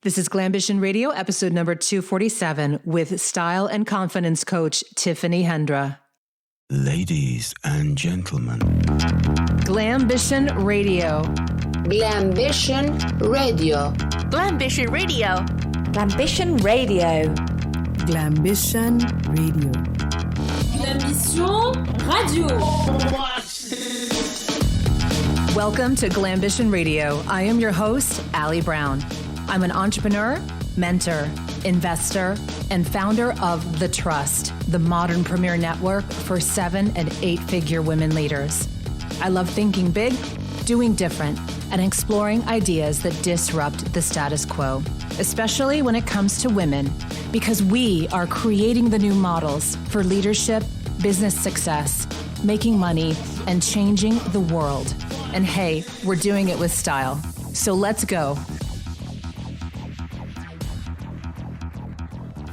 This is Glambition Radio, episode number 247, with style and confidence coach Tiffany Hendra. Ladies and gentlemen. Glambition Radio. Glambition Radio. Glambition Radio. Glambition Radio. Glambition Radio. Glambition Radio. Welcome to Glambition Radio. I am your host, Allie Brown. I'm an entrepreneur, mentor, investor, and founder of The Trust, the modern premier network for 7- and 8-figure women leaders. I love thinking big, doing different, and exploring ideas that disrupt the status quo, especially when it comes to women, because we are creating the new models for leadership, business success, making money, and changing the world. And hey, we're doing it with style. So let's go.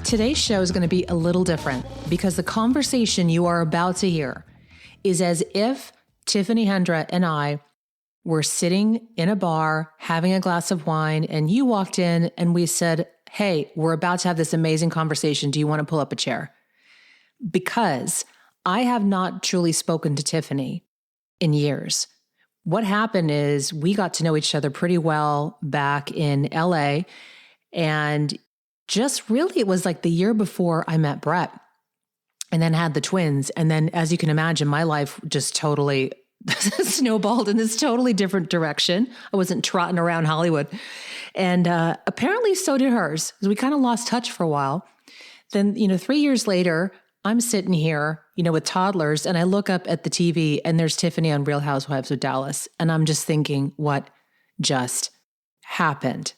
Today's show is going to be a little different because the conversation you are about to hear is as if Tiffany Hendra and I were sitting in a bar having a glass of wine and you walked in and we said, hey, we're about to have this amazing conversation. Do you want to pull up a chair? Because I have not truly spoken to Tiffany in years. What happened is we got to know each other pretty well back in LA, and just really, it was like the year before I met Brett and then had the twins. And then, as you can imagine, my life just totally snowballed in this totally different direction. I wasn't trotting around Hollywood. And apparently so did hers. We kind of lost touch for a while. Then, 3 years later, I'm sitting here, with toddlers, and I look up at the TV and there's Tiffany on Real Housewives of Dallas. And I'm just thinking, what just happened?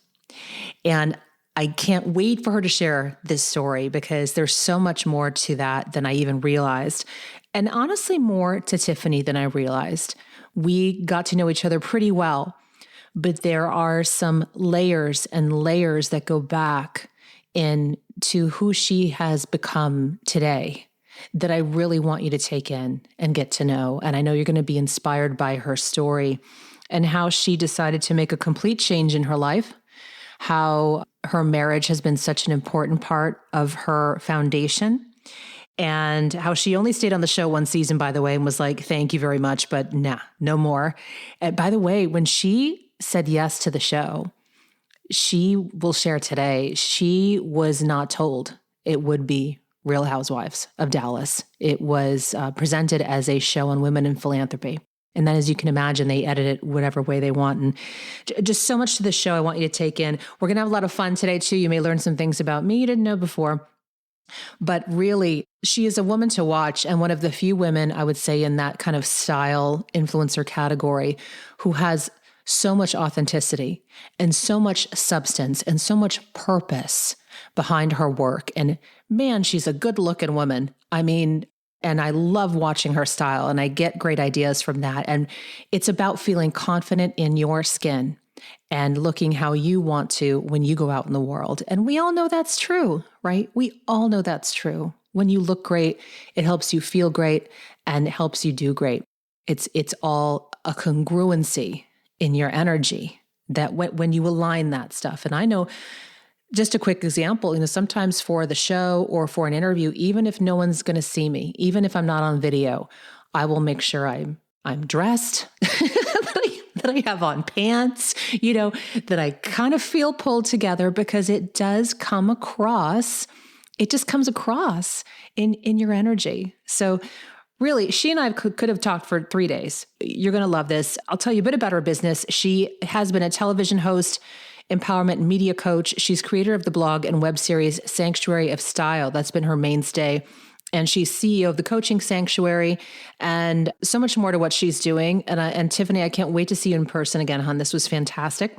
And I can't wait for her to share this story because there's so much more to that than I even realized. And honestly, more to Tiffany than I realized. We got to know each other pretty well, but there are some layers and layers that go back into who she has become today that I really want you to take in and get to know. And I know you're going to be inspired by her story and how she decided to make a complete change in her life, how her marriage has been such an important part of her foundation, and how she only stayed on the show one season, by the way, and was like, thank you very much, but nah, no more. And by the way, when she said yes to the show, she will share today, she was not told it would be Real Housewives of Dallas. It was presented as a show on women in philanthropy. And then, as you can imagine, they edit it whatever way they want. And just so much to the show I want you to take in. We're going to have a lot of fun today, too. You may learn some things about me you didn't know before. But really, she is a woman to watch, and one of the few women, I would say, in that kind of style influencer category who has so much authenticity and so much substance and so much purpose behind her work. And man, she's a good-looking woman. And I love watching her style, and I get great ideas from that. And it's about feeling confident in your skin and looking how you want to when you go out in the world. And we all know that's true, right? We all know that's true. When you look great, it helps you feel great and it helps you do great. It's all a congruency in your energy that when you align that stuff. And I know, just a quick example, sometimes for the show or for an interview, even if no one's going to see me, even if I'm not on video, I will make sure I'm dressed, that I have on pants, that I kind of feel pulled together, because it does come across, it just comes across in your energy. So really, she and I could have talked for 3 days. You're going to love this. I'll tell you a bit about her business. She has been a television host, empowerment and media coach. She's creator of the blog and web series Sanctuary of Style. That's been her mainstay. And she's CEO of the Coaching Sanctuary, and so much more to what she's doing. And Tiffany, I can't wait to see you in person again, hon. This was fantastic.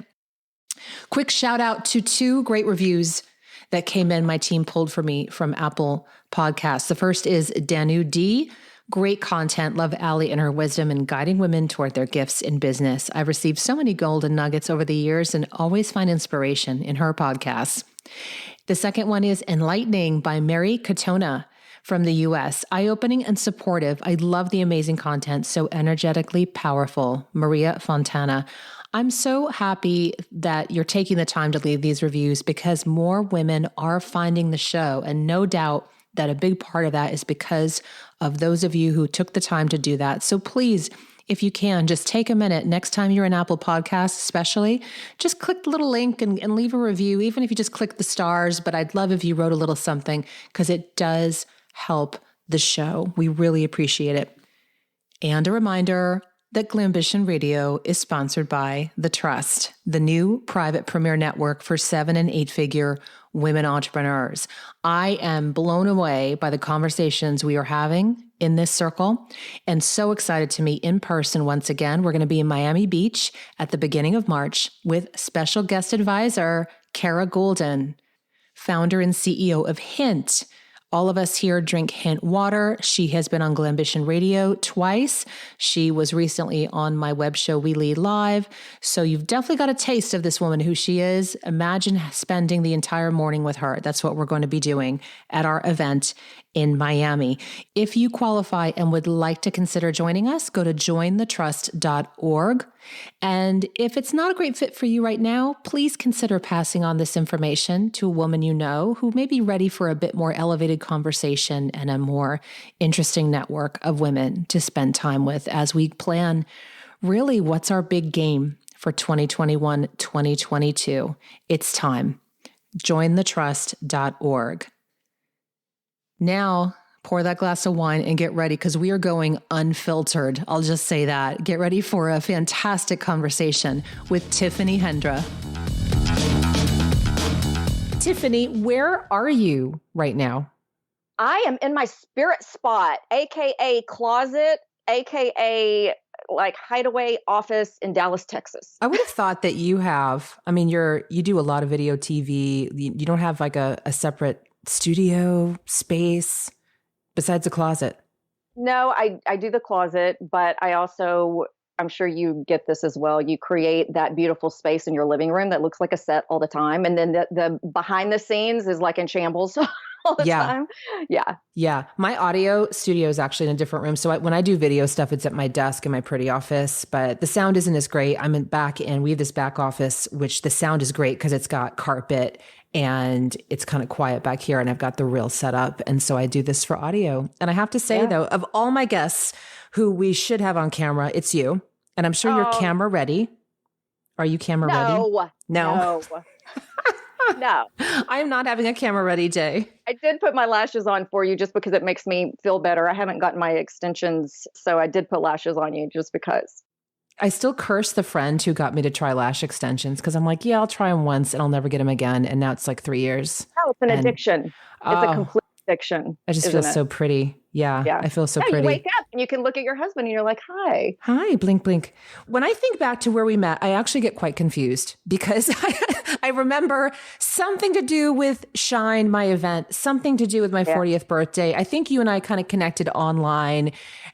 Quick shout out to 2 great reviews that came in. My team pulled for me from Apple Podcasts. The first is Danu D. Great content. Love Allie and her wisdom in guiding women toward their gifts in business. I've received so many golden nuggets over the years and always find inspiration in her podcasts. The second one is Enlightening by Mary Katona from the US. Eye-opening and supportive. I love the amazing content. So energetically powerful. Maria Fontana. I'm so happy that you're taking the time to leave these reviews because more women are finding the show. And no doubt that a big part of that is because of those of you who took the time to do that. So please, if you can, just take a minute. Next time you're in Apple Podcasts, especially, just click the little link and leave a review, even if you just click the stars. But I'd love if you wrote a little something because it does help the show. We really appreciate it. And a reminder that Glambition Radio is sponsored by The Trust, the new private premier network for 7- and 8-figure women entrepreneurs. I am blown away by the conversations we are having in this circle and so excited to meet in person once again. We're going to be in Miami Beach at the beginning of March with special guest advisor, Kara Golden, founder and CEO of Hint. All of us here drink Hint water. She has been on Glambition Radio twice. She was recently on my web show, We Lead Live. So you've definitely got a taste of this woman, who she is. Imagine spending the entire morning with her. That's what we're going to be doing at our event in Miami. If you qualify and would like to consider joining us, go to jointhetrust.org. And if it's not a great fit for you right now, please consider passing on this information to a woman you know who may be ready for a bit more elevated conversation and a more interesting network of women to spend time with as we plan really what's our big game for 2021, 2022. It's time. Jointhetrust.org. Now, pour that glass of wine and get ready because we are going unfiltered. I'll just say that. Get ready for a fantastic conversation with Tiffany Hendra. Tiffany, where are you right now? I am in my spirit spot, AKA closet, AKA like hideaway office in Dallas, Texas. I would have thought that you do a lot of video, TV. You don't have like a separate studio space besides a closet. No, I do the closet, but I also, I'm sure you get this as well. You create that beautiful space in your living room that looks like a set all the time. And then the behind the scenes is like in shambles all the time. Yeah. Yeah. My audio studio is actually in a different room. So when I do video stuff, it's at my desk in my pretty office, but the sound isn't as great. I'm back in, we have this back office, which the sound is great because it's got carpet and it's kind of quiet back here and I've got the real setup. And so I do this for audio. And I have to say though, of all my guests who we should have on camera, it's you. And I'm sure you're camera ready. Are you camera ready? No. No. I am not having a camera ready day. I did put my lashes on for you just because it makes me feel better. I haven't gotten my extensions, so I did put lashes on you just because. I still curse the friend who got me to try lash extensions because I'm like, yeah, I'll try them once and I'll never get them again. And now it's like 3 years. Oh, it's an addiction. It's a complete addiction. I just feel so pretty. Yeah. I feel so pretty. You wake up and you can look at your husband and you're like, hi. Hi, blink, blink. When I think back to where we met, I actually get quite confused because I remember something to do with Shine, my event, something to do with my 40th birthday. I think you and I kind of connected online.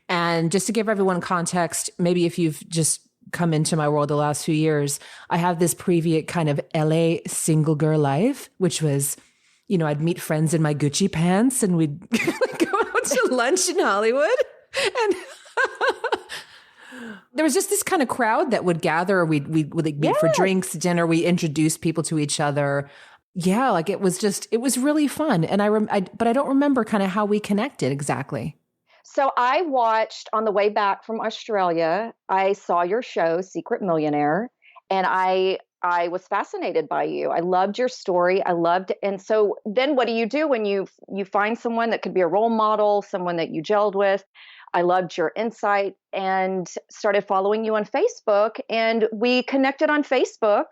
And just to give everyone context, maybe if you've just come into my world the last few years, I have this previous kind of LA single girl life, which was, you know, I'd meet friends in my Gucci pants and we'd go out to lunch in Hollywood. And there was just this kind of crowd that would gather. We'd meet for drinks, dinner. We introduced people to each other. Yeah, like it was really fun. And but I don't remember kind of how we connected exactly. So I watched on the way back from Australia, I saw your show, Secret Millionaire, and I was fascinated by you. I loved your story. And so then what do you do when you find someone that could be a role model, someone that you gelled with? I loved your insight and started following you on Facebook, and we connected on Facebook.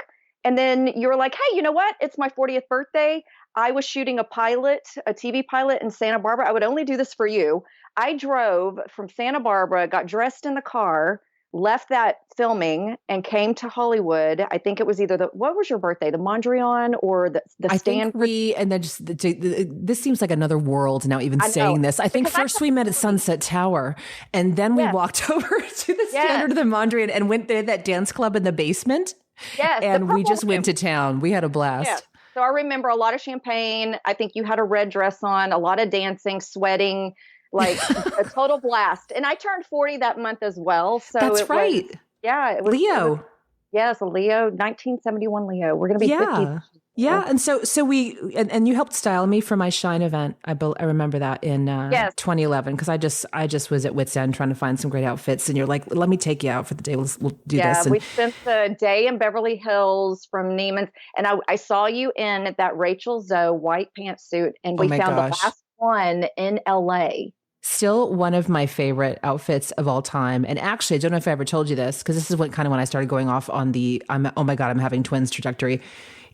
And then you were like, hey, you know what? It's my 40th birthday. I was shooting a TV pilot in Santa Barbara. I would only do this for you. I drove from Santa Barbara, got dressed in the car, left that filming and came to Hollywood. I think it was either what was your birthday? The Mondrian or the Stanford? This seems like another world now, even saying this. I think first we met at Sunset Tower and then we walked over to the Standard of the Mondrian and went there, that dance club in the basement. Yes. And we just went to town. We had a blast. Yeah. So I remember a lot of champagne. I think you had a red dress on, a lot of dancing, sweating, like a total blast. And I turned 40 that month as well. So that's right. It was Leo. Yes, a Leo, 1971 Leo. We're going to be 50. Yeah. Yeah. And so and you helped style me for my Shine event. I remember that in Yes. 2011, because I just was at wit's end trying to find some great outfits. And you're like, let me take you out for the day. We'll do this. Yeah, we spent the day in Beverly Hills from Neiman's, and I saw you in that Rachel Zoe white pantsuit, and we found the last one in LA. Still one of my favorite outfits of all time. And actually, I don't know if I ever told you this, because this is when I started going off on the, oh my God, I'm having twins trajectory,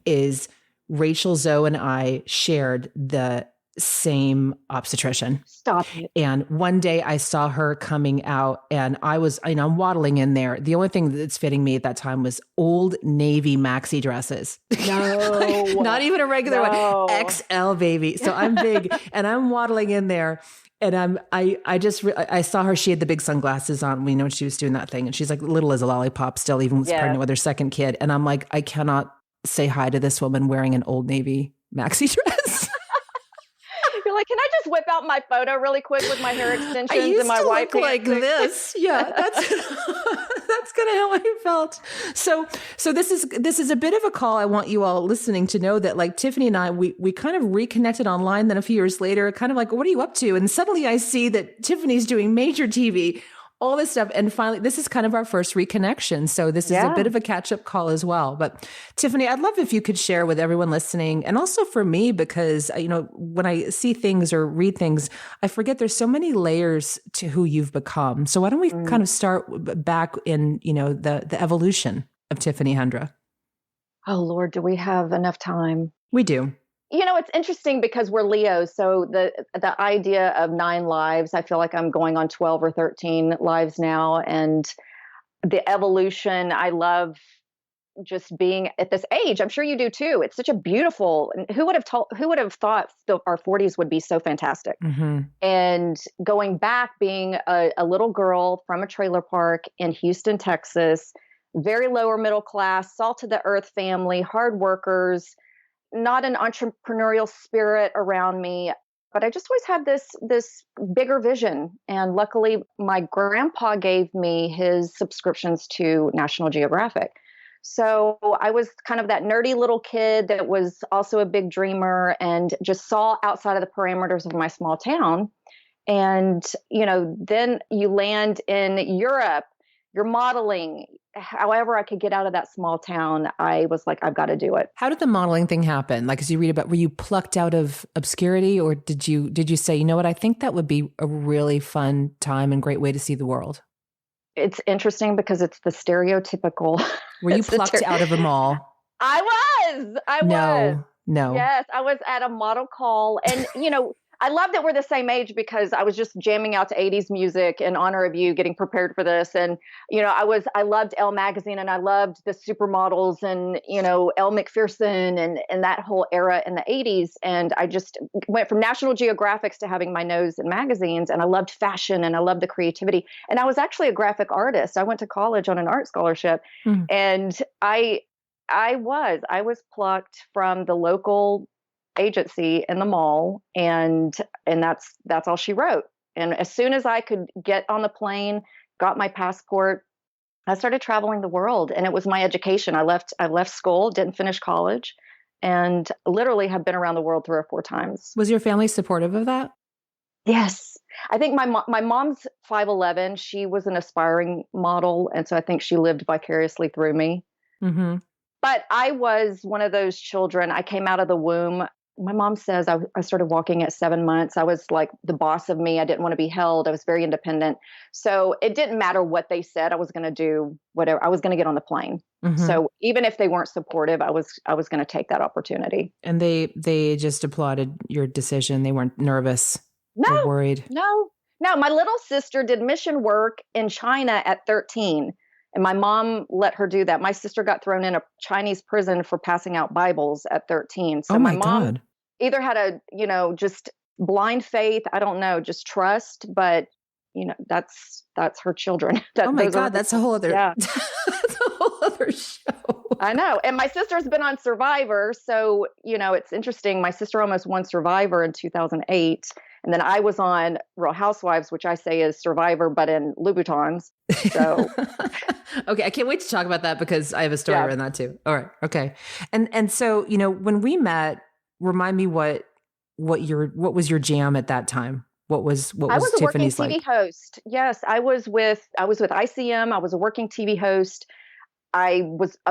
is Rachel Zoe and I shared the same obstetrician. Stop it. And one day I saw her coming out, and I'm waddling in there. The only thing that's fitting me at that time was old Navy maxi dresses. No. Not even a regular one. XL, baby. So I'm big and I'm waddling in there. And I saw her, she had the big sunglasses on, we know she was doing that thing. And she's like little as a lollipop still, even was pregnant with her second kid. And I'm like, I cannot say hi to this woman wearing an Old Navy maxi dress. You're like, can I just whip out my photo really quick with my hair extensions and my white look like this? Yeah, that's kind of how I felt. So this is a bit of a call. I want you all listening to know that, like, Tiffany and I, we kind of reconnected online. Then a few years later, kind of like, what are you up to? And suddenly I see that Tiffany's doing major TV, all this stuff. And finally, this is kind of our first reconnection. So this is a bit of a catch-up call as well. But Tiffany, I'd love if you could share with everyone listening, and also for me, because, when I see things or read things, I forget there's so many layers to who you've become. So why don't we kind of start back in, the evolution of Tiffany Hendra? Oh, Lord, do we have enough time? We do. It's interesting because we're Leos. So the idea of 9 lives, I feel like I'm going on 12 or 13 lives now. And the evolution, I love just being at this age. I'm sure you do too. It's such a beautiful, who would have thought our 40s would be so fantastic? Mm-hmm. And going back, being a little girl from a trailer park in Houston, Texas, very lower middle class, salt of the earth family, hard workers, not an entrepreneurial spirit around me, but I just always had this bigger vision. And luckily, my grandpa gave me his subscriptions to National Geographic. So I was kind of that nerdy little kid that was also a big dreamer and just saw outside of the parameters of my small town. And, then you land in Europe, you're modeling. However I could get out of that small town, I was like, I've got to do it. How did the modeling thing happen? Like, as you read about, were you plucked out of obscurity, or did you say, you know what, I think that would be a really fun time and great way to see the world? It's interesting because it's the stereotypical. Were you plucked out of a mall? I was. No. Yes, I was at a model call, and I love that we're the same age because I was just jamming out to 80s music in honor of you, getting prepared for this. And, I loved Elle magazine, and I loved the supermodels and, Elle Macpherson and that whole era in the 80s. And I just went from National Geographics to having my nose in magazines, and I loved fashion and I loved the creativity. And I was actually a graphic artist. I went to college on an art scholarship, and I was plucked from the local agency in the mall, and that's all she wrote. And as soon as I could get on the plane, got my passport, I started traveling the world, and it was my education. I left school, didn't finish college, and literally have been around the world 3 or 4 times. Was your family supportive of that? Yes. I think my mom's 5'11". She was an aspiring model, and so I think she lived vicariously through me. Mm-hmm. But I was one of those children. I came out of the womb. My mom says I started walking at 7 months. I was like the boss of me. I didn't want to be held. I was very independent. So it didn't matter what they said. I was going to do whatever. I was going to get on the plane. Mm-hmm. So even if they weren't supportive, I was going to take that opportunity. And they just applauded your decision. They weren't nervous or worried. No. My little sister did mission work in China at 13. And my mom let her do that. My sister got thrown in a Chinese prison for passing out Bibles at 13. So my mom God. Either had a, just blind faith, I don't know, just trust, but that's her children. Oh my God, that's a whole other, that's a whole other show. I know. And my sister's been on Survivor. So, it's interesting. My sister almost won Survivor in 2008. And then I was on Real Housewives, which I say is Survivor, but in Louboutins. So, okay, I can't wait to talk about that because I have a story around that too. All right, okay, and so when we met, remind me what was your jam at that time? What was Tiffany's a working like? TV host. Yes, I was with ICM. I was a working TV host. I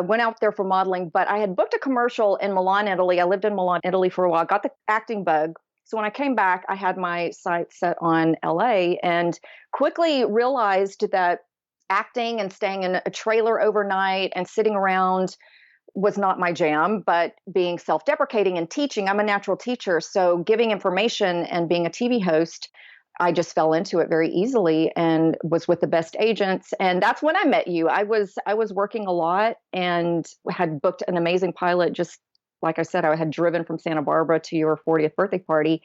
went out there for modeling, but I had booked a commercial in Milan, Italy. I lived in Milan, Italy for a while, got the acting bug. So when I came back, I had my sights set on LA and quickly realized that acting and staying in a trailer overnight and sitting around was not my jam, but being self-deprecating and teaching, I'm a natural teacher. So giving information and being a TV host, I just fell into it very easily and was with the best agents. And that's when I met you. I was working a lot and had booked an amazing pilot. Just like I said, I had driven from Santa Barbara to your 40th birthday party.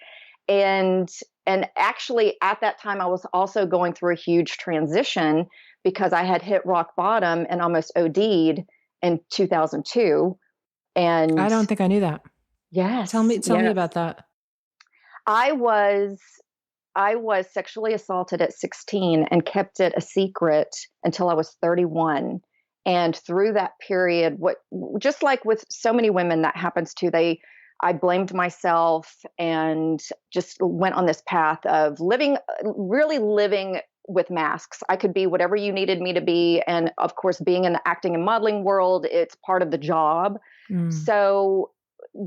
And actually at that time, I was also going through a huge transition because I had hit rock bottom and almost OD'd in 2002. And I don't think I knew that. Yes. Tell me about that. I was sexually assaulted at 16 and kept it a secret until I was 31. And through that period, just like with so many women that happens to, I blamed myself and just went on this path of really living with masks. I could be whatever you needed me to be. And of course, being in the acting and modeling world, it's part of the job. So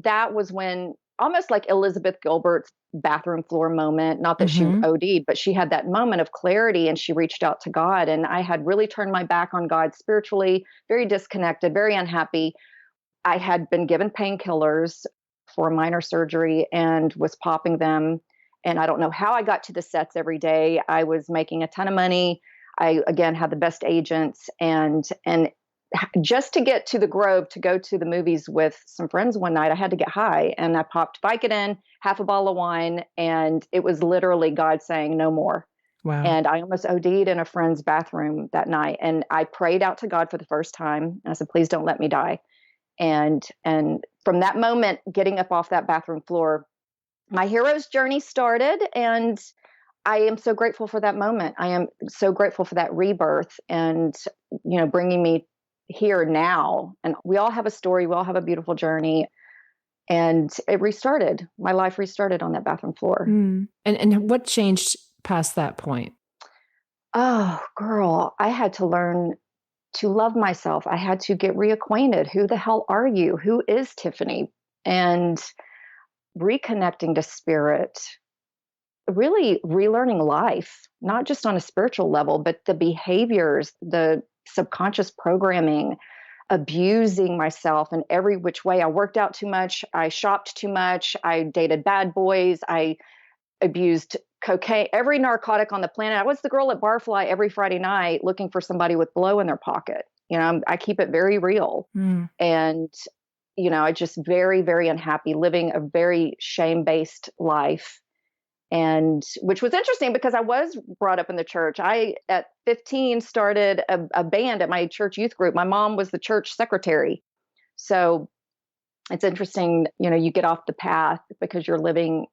that was when, almost like Elizabeth Gilbert's bathroom floor moment, not that she OD'd, but she had that moment of clarity and she reached out to God. And I had really turned my back on God spiritually, very disconnected, very unhappy. I had been given painkillers for a minor surgery and was popping them. And I don't know how I got to the sets every day. I was making a ton of money. I, again, had the best agents. And just to get to the Grove to go to the movies with some friends one night, I had to get high. And I popped Vicodin, half a bottle of wine. And it was literally God saying, no more. Wow. And I almost OD'd in a friend's bathroom that night. And I prayed out to God for the first time. I said, please don't let me die. And from that moment, getting up off that bathroom floor, my hero's journey started. And I am so grateful for that moment. I am so grateful for that rebirth and, bringing me here now. And we all have a story. We all have a beautiful journey. And it restarted. My life restarted on that bathroom floor. And what changed past that point? Oh, girl, I had to learn to love myself. I had to get reacquainted. Who the hell are you? Who is Tiffany? And reconnecting to spirit, really relearning life, not just on a spiritual level, but the behaviors, the subconscious programming, abusing myself in every which way. I worked out too much. I shopped too much. I dated bad boys. I abused cocaine, every narcotic on the planet. I was the girl at Barfly every Friday night looking for somebody with blow in their pocket. I keep it very real. And, I just very, very unhappy, living a very shame-based life. And which was interesting because I was brought up in the church. I, at 15, started a band at my church youth group. My mom was the church secretary. So it's interesting, you get off the path because you're living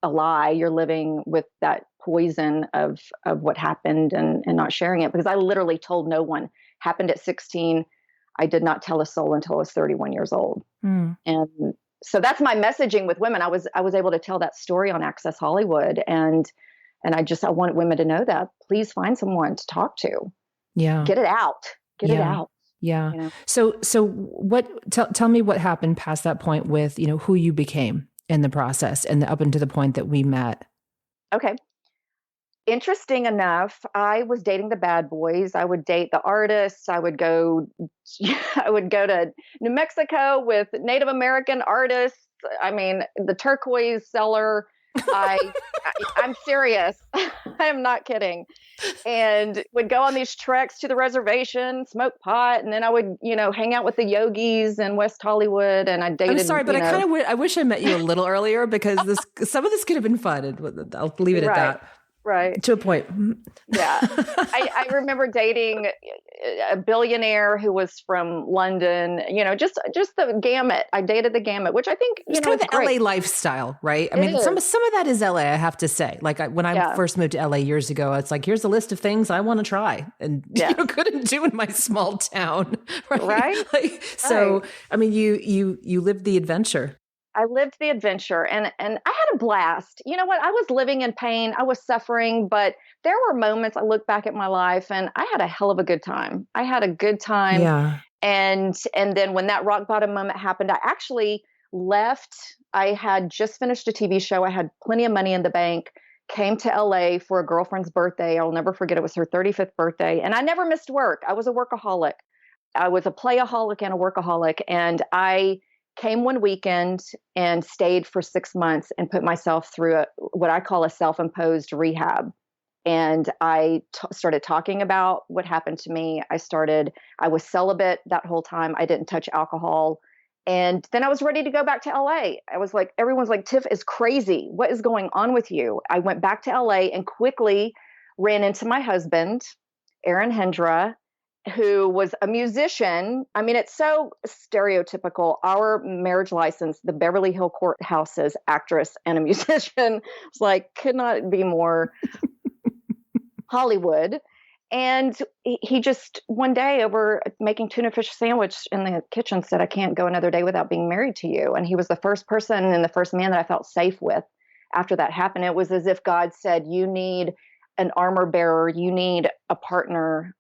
a lie. You're living with that poison of what happened and not sharing it, because I literally told no one. Happened at 16. I did not tell a soul until I was 31 years old. And so that's my messaging with women. I was able to tell that story on Access Hollywood. And I wanted women to know that. Please find someone to talk to. Yeah. Get it out. Get it out. Yeah. So tell me what happened past that point with, who you became in the process and up until the point that we met. Okay. Interesting enough, I was dating the bad boys. I would date the artists. I would go to New Mexico with Native American artists. I mean, the turquoise seller. I'm serious. I am not kidding. And would go on these treks to the reservation, smoke pot, and then I would, hang out with the yogis in West Hollywood. And I dated. I'm sorry, but I wish I met you a little earlier because some of this could have been fun. And I'll leave it at that. Right. To a point. Yeah. I remember dating a billionaire who was from London, just the gamut. I dated the gamut, which I think, It's kind of the great. LA lifestyle, right? I It mean, some is. of that is LA, I have to say. Like when I first moved to LA years ago, it's like, here's a list of things I want to try and couldn't do in my small town. Right. Right. So, I mean, you lived the adventure. I lived the adventure and I had a blast. You know what? I was living in pain. I was suffering, but there were moments I look back at my life and I had a hell of a good time. I had a good time. Yeah. And then when that rock bottom moment happened, I actually left. I had just finished a TV show. I had plenty of money in the bank, came to LA for a girlfriend's birthday. I'll never forget. It was her 35th birthday. And I never missed work. I was a workaholic. I was a playaholic and a workaholic. And I came one weekend and stayed for 6 months and put myself through what I call a self-imposed rehab. And I started talking about what happened to me. I was celibate that whole time. I didn't touch alcohol. And then I was ready to go back to LA. I was like, everyone's like, Tiff is crazy. What is going on with you? I went back to LA and quickly ran into my husband, Aaron Hendra, who was a musician. I mean, it's so stereotypical. Our marriage license, the Beverly Hill Courthouse says actress and a musician. It's like, could not be more Hollywood. And he just one day over making tuna fish sandwich in the kitchen said, I can't go another day without being married to you. And he was the first person and the first man that I felt safe with after that happened. It was as if God said, you need an armor bearer. You need a partner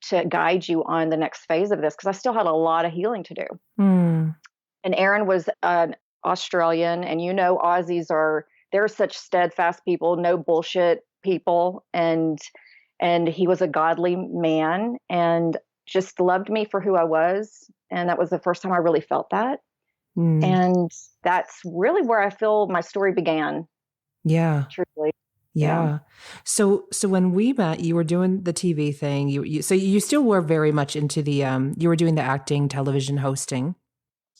to guide you on the next phase of this, because I still had a lot of healing to do. And Aaron was an Australian, and Aussies they're such steadfast people, no bullshit people, and he was a godly man and just loved me for who I was, and that was the first time I really felt that. And that's really where I feel my story began. Yeah, truly. Yeah. So when we met, you were doing the TV thing. So you still were very much into the, you were doing the acting, television hosting.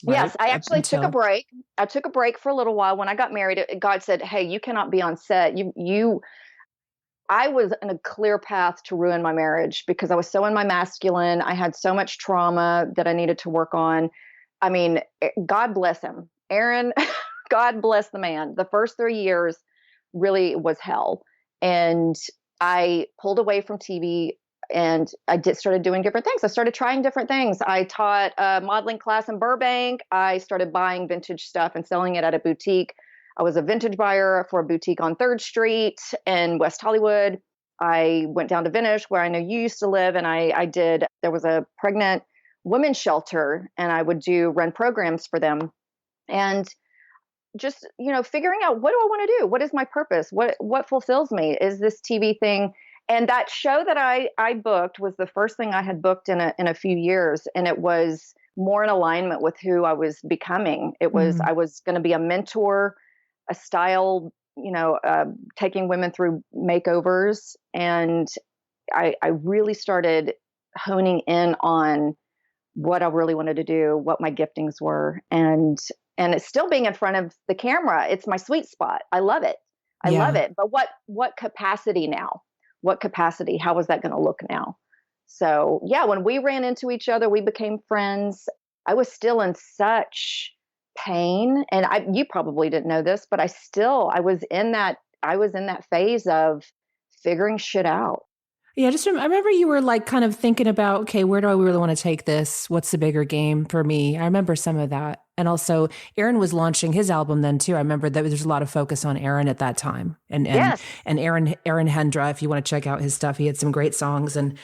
Right? Yes. I actually took a break. I took a break for a little while. When I got married, God said, hey, you cannot be on set. I was in a clear path to ruin my marriage because I was so in my masculine. I had so much trauma that I needed to work on. I mean, God bless him. Aaron, God bless the man. The first 3 years really was hell. And I pulled away from TV and I started doing different things. I started trying different things. I taught a modeling class in Burbank. I started buying vintage stuff and selling it at a boutique. I was a vintage buyer for a boutique on 3rd Street in West Hollywood. I went down to Venice, where I know you used to live, and there was a pregnant women's shelter, and I would run programs for them. And just, figuring out, what do I want to do? What is my purpose? What fulfills me? Is this TV thing? And that show that I booked was the first thing I had booked in a few years. And it was more in alignment with who I was becoming. It was, I was going to be a mentor, a style, taking women through makeovers. And I really started honing in on what I really wanted to do, what my giftings were. And it's still being in front of the camera. It's my sweet spot. I love it. I love it. But what capacity now? What capacity? How was that going to look now? So when we ran into each other, we became friends. I was still in such pain, and you probably didn't know this, but I was in that phase of figuring shit out. Yeah, I remember you were like kind of thinking about, okay, where do I really want to take this? What's the bigger game for me? I remember some of that. And also Aaron was launching his album then too. I remember that there's a lot of focus on Aaron at that time. And Aaron Hendra, if you want to check out his stuff, he had some great songs. And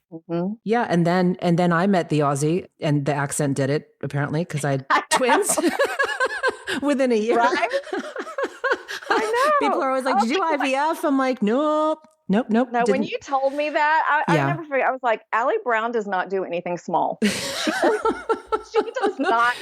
and then I met the Aussie, and the accent did it apparently, because I had twins within a year. Right? I know. People are always like, did you do IVF? I'm like, nope. No, No, when you told me that, I never forget. I was like, Allie Brown does not do anything small. She does not.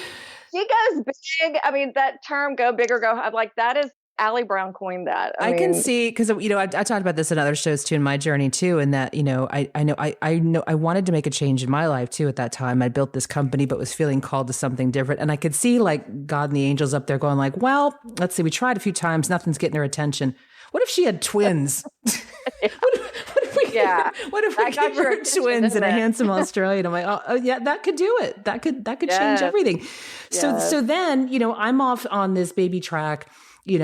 She goes big. I mean, that term, go big or go home, I'm like, that is Allie Brown coined that. I mean, can see, because I talked about this in other shows too, in my journey too, and that I wanted to make a change in my life too at that time. I built this company, but was feeling called to something different, and I could see like God and the angels up there going like, well, let's see, we tried a few times, nothing's getting their attention. What if she had twins? What if we gave her twins and a handsome Australian? I'm like, oh yeah, that could do it. That could change everything. So then, I'm off on this baby track. We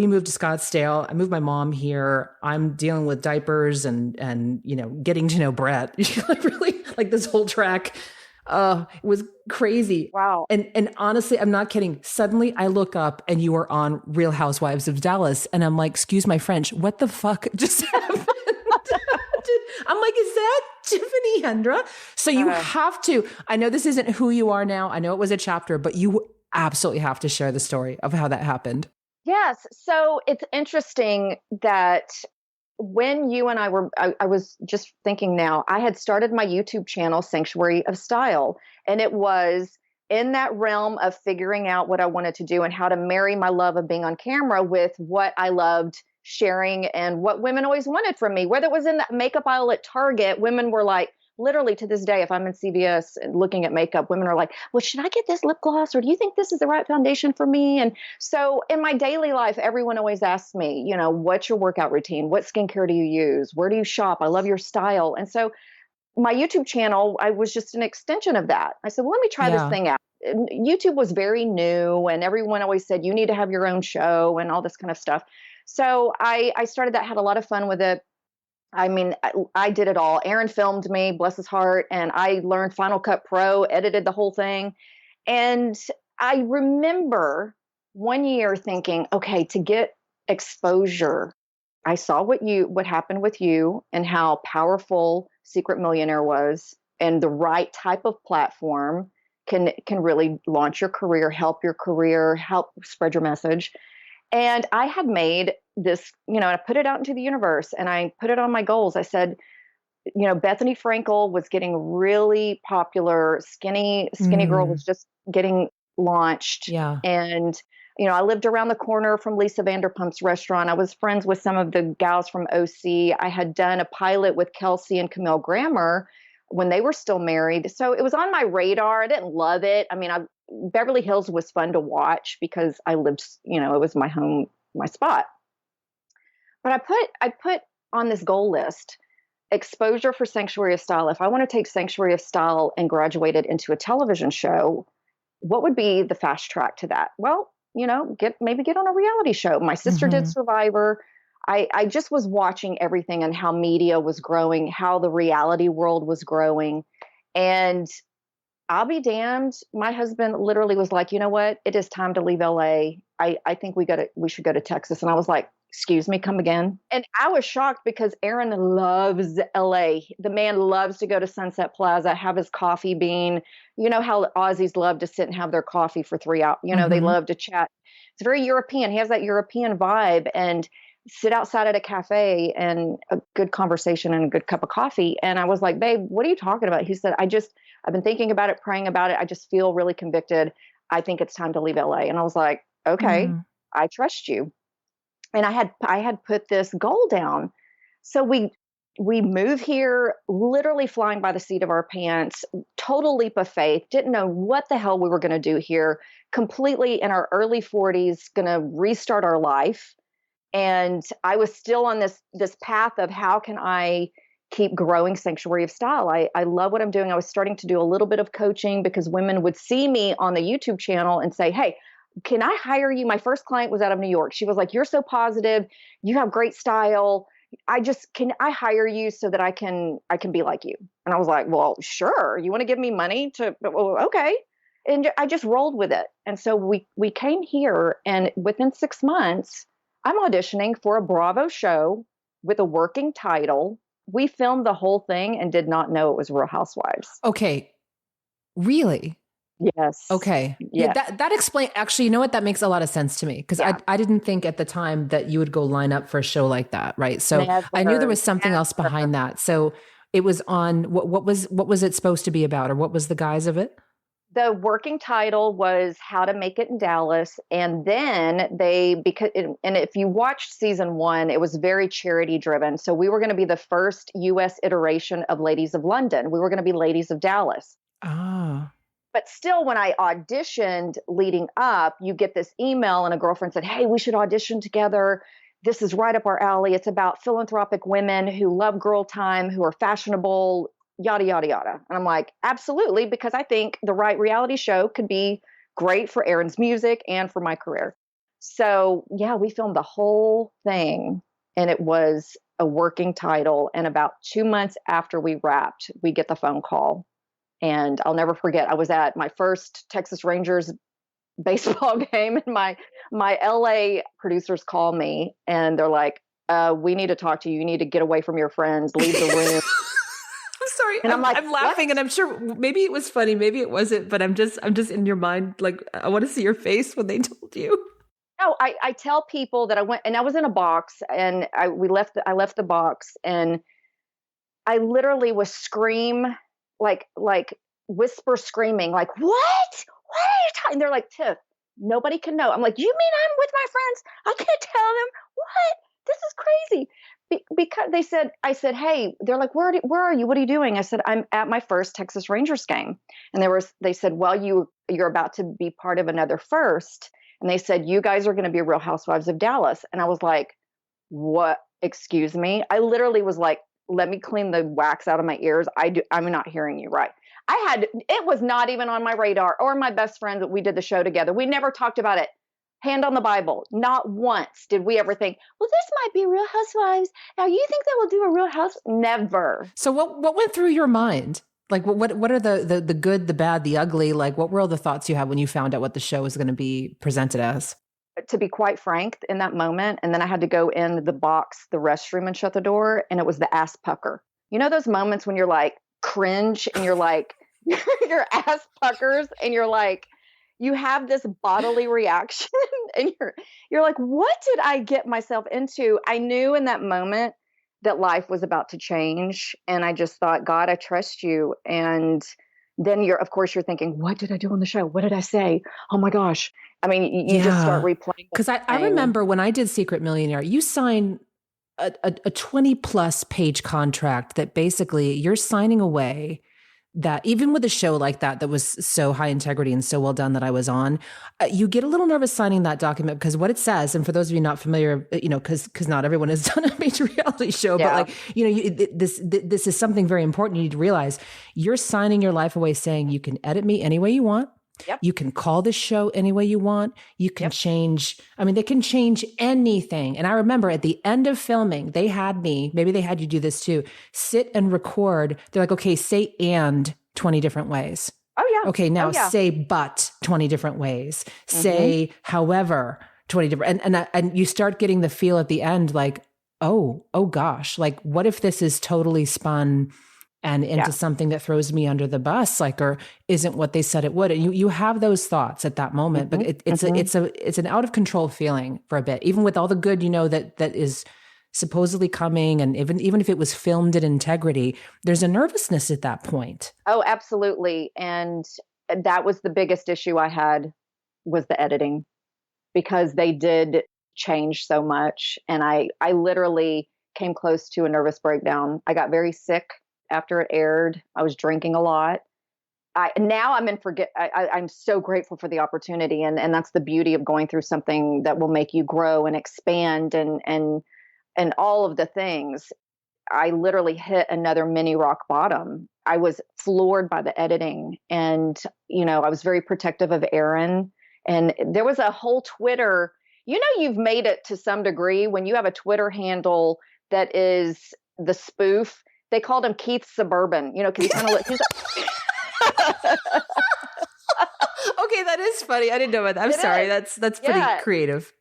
moved to Scottsdale. I moved my mom here. I'm dealing with diapers and getting to know Brett. Really, like this whole track. It was crazy. Wow. And honestly, I'm not kidding. Suddenly I look up and you are on Real Housewives of Dallas. And I'm like, excuse my French, what the fuck just happened? I'm like, is that Tiffany Hendra? So you have to, I know this isn't who you are now. I know it was a chapter, but you absolutely have to share the story of how that happened. Yes. So it's interesting that when you and I was just thinking now, I had started my YouTube channel, Sanctuary of Style, and it was in that realm of figuring out what I wanted to do and how to marry my love of being on camera with what I loved sharing and what women always wanted from me. Whether it was in the makeup aisle at Target, women were like, literally to this day, if I'm in CVS and looking at makeup, women are like, well, should I get this lip gloss? Or do you think this is the right foundation for me? And so in my daily life, everyone always asks me, what's your workout routine? What skincare do you use? Where do you shop? I love your style. And so my YouTube channel, I was just an extension of that. I said, well, let me try this thing out. And YouTube was very new and everyone always said, you need to have your own show and all this kind of stuff. So I started that, had a lot of fun with it. I mean, I did it all. Aaron filmed me, bless his heart, and I learned Final Cut Pro, edited the whole thing. And I remember one year thinking, okay, to get exposure, I saw what happened with you and how powerful Secret Millionaire was, and the right type of platform can really launch your career, help spread your message. And I had made this, I put it out into the universe and I put it on my goals. I said, Bethany Frankel was getting really popular. Skinny Girl was just getting launched. Yeah. And, I lived around the corner from Lisa Vanderpump's restaurant. I was friends with some of the gals from OC. I had done a pilot with Kelsey and Camille Grammer when they were still married. So it was on my radar. I didn't love it. I mean, Beverly Hills was fun to watch because I lived, it was my home, my spot. But I put on this goal list, exposure for Sanctuary of Style. If I want to take Sanctuary of Style and graduate it into a television show, what would be the fast track to that? Well, get on a reality show. My sister did Survivor. I just was watching everything and how media was growing, how the reality world was growing. And I'll be damned. My husband literally was like, you know what? It is time to leave LA. I think we should go to Texas. And I was like, excuse me, come again. And I was shocked because Aaron loves LA. The man loves to go to Sunset Plaza, have his coffee bean. You know how Aussies love to sit and have their coffee for 3 hours. They love to chat. It's very European. He has that European vibe and sit outside at a cafe and a good conversation and a good cup of coffee. And I was like, babe, what are you talking about? He said, I've been thinking about it, praying about it. I just feel really convicted. I think it's time to leave LA. And I was like, okay, I trust you. And I had put this goal down. So we move here, literally flying by the seat of our pants, total leap of faith, didn't know what the hell we were going to do here, completely in our early 40s, going to restart our life. And I was still on this path of how can I keep growing Sanctuary of Style. I love what I'm doing. I was starting to do a little bit of coaching because women would see me on the YouTube channel and say, hey, can I hire you? My first client was out of New York. She was like, you're so positive. You have great style. Can I hire you so that I can be like you? And I was like, well, sure. You want to give me money well, okay. And I just rolled with it. And so we came here, and within 6 months, I'm auditioning for a Bravo show with a working title. We filmed the whole thing and did not know it was Real Housewives. Okay. Really? Yes. Okay. Yes. Yeah, that explains, actually, you know what? That makes a lot of sense to me because I didn't think at the time that you would go line up for a show like that. Right. So I knew there was something else behind that. So it was on, what was it supposed to be about, or what was the guise of it? The working title was How to Make It in Dallas. And then and if you watched season 1, it was very charity driven. So we were going to be the first US iteration of Ladies of London. We were going to be Ladies of Dallas. Ah. But still, when I auditioned leading up, you get this email and a girlfriend said, hey, we should audition together. this is right up our alley. It's about philanthropic women who love girl time, who are fashionable, yada, yada, yada. And I'm like, absolutely, because I think the right reality show could be great for Erin's music and for my career. So yeah, we filmed the whole thing, and it was a working title. And about 2 months after we wrapped, we get the phone call. And I'll never forget, I was at my first Texas Rangers baseball game, and my LA producers call me and they're like, we need to talk to you. You need to get away from your friends, leave the room. I'm sorry. And I'm like, I'm laughing, what? and I'm sure maybe it was funny, maybe it wasn't, but I'm just in your mind. Like, I want to see your face when they told you. No, I tell people that I went, and I was in a box, and I left the box, and I literally was like whisper screaming, like, what are you talking? They're like, Tiff, nobody can know. I'm like, you mean I'm with my friends? I can't tell them. What? This is crazy. Because I said, hey, they're like, where are you? What are you doing? I said, I'm at my first Texas Rangers game. And they said, well, you're about to be part of another first. And they said, you guys are going to be Real Housewives of Dallas. And I was like, what? Excuse me? I literally was like, let me clean the wax out of my ears. I'm not hearing you right. It was not even on my radar, or my best friend that we did the show together. We never talked about it. Hand on the Bible. Not once did we ever think, well, this might be Real Housewives. Now you think that we'll do a Real House? Never. So what went through your mind? Like, what are the good, the bad, the ugly? Like, what were all the thoughts you had when you found out what the show was going to be presented as? To be quite frank, in that moment, and then I had to go in the box, the restroom, and shut the door, and it was the ass pucker. You know those moments when you're like cringe and you're like, your ass puckers, and you're like, you have this bodily reaction, and you're like, what did I get myself into? I knew in that moment that life was about to change, and I just thought, God, I trust you. And then you're thinking, what did I do on the show? What did I say? Oh my gosh. I mean, you just start replaying. Because I remember when I did Secret Millionaire, you signed a 20 plus page contract that basically you're signing away that even with a show like that was so high integrity and so well done that I was on, you get a little nervous signing that document because what it says, and for those of you not familiar, because not everyone has done a major reality show, but like, this is something very important you need to realize. You're signing your life away saying you can edit me any way you want. Yep. You can call this show any way you want. You can change. I mean, they can change anything. And I remember at the end of filming, they had me, maybe they had you do this too, sit and record. They're like, okay, say and 20 different ways. Oh yeah. Okay, now say but 20 different ways. Say however 20 different. And you start getting the feel at the end like, oh gosh, like what if this is totally spun and into something that throws me under the bus, like, or isn't what they said it would. And you have those thoughts at that moment, but it's an out of control feeling for a bit, even with all the good, that is supposedly coming. And even if it was filmed in integrity, there's a nervousness at that point. Oh, absolutely. And that was the biggest issue I had, was the editing, because they did change so much. And I literally came close to a nervous breakdown. I got very sick after it aired. I was drinking a lot. I'm so grateful for the opportunity. And that's the beauty of going through something that will make you grow and expand and all of the things. I literally hit another mini rock bottom. I was floored by the editing, and, I was very protective of Erin, and there was a whole Twitter, you've made it to some degree when you have a Twitter handle that is the spoof. They called him Keith Suburban, because he kind of okay, that is funny. I didn't know about that. I'm sorry. That's pretty creative.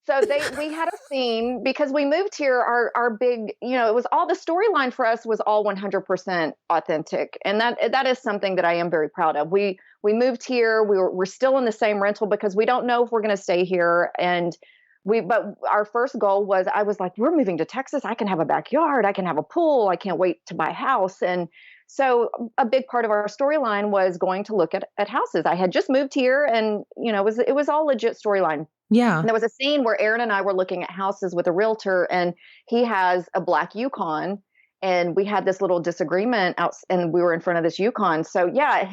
So we had a scene because we moved here. Our big, it was all the storyline for us was all 100% authentic, and that is something that I am very proud of. We moved here. We're still in the same rental because we don't know if we're going to stay here, and but our first goal was, I was like, we're moving to Texas. I can have a backyard. I can have a pool. I can't wait to buy a house. And so a big part of our storyline was going to look at houses. I had just moved here, and, it was all legit storyline. Yeah. And there was a scene where Erin and I were looking at houses with a realtor, and he has a black Yukon, and we had this little disagreement out, and we were in front of this Yukon. So yeah,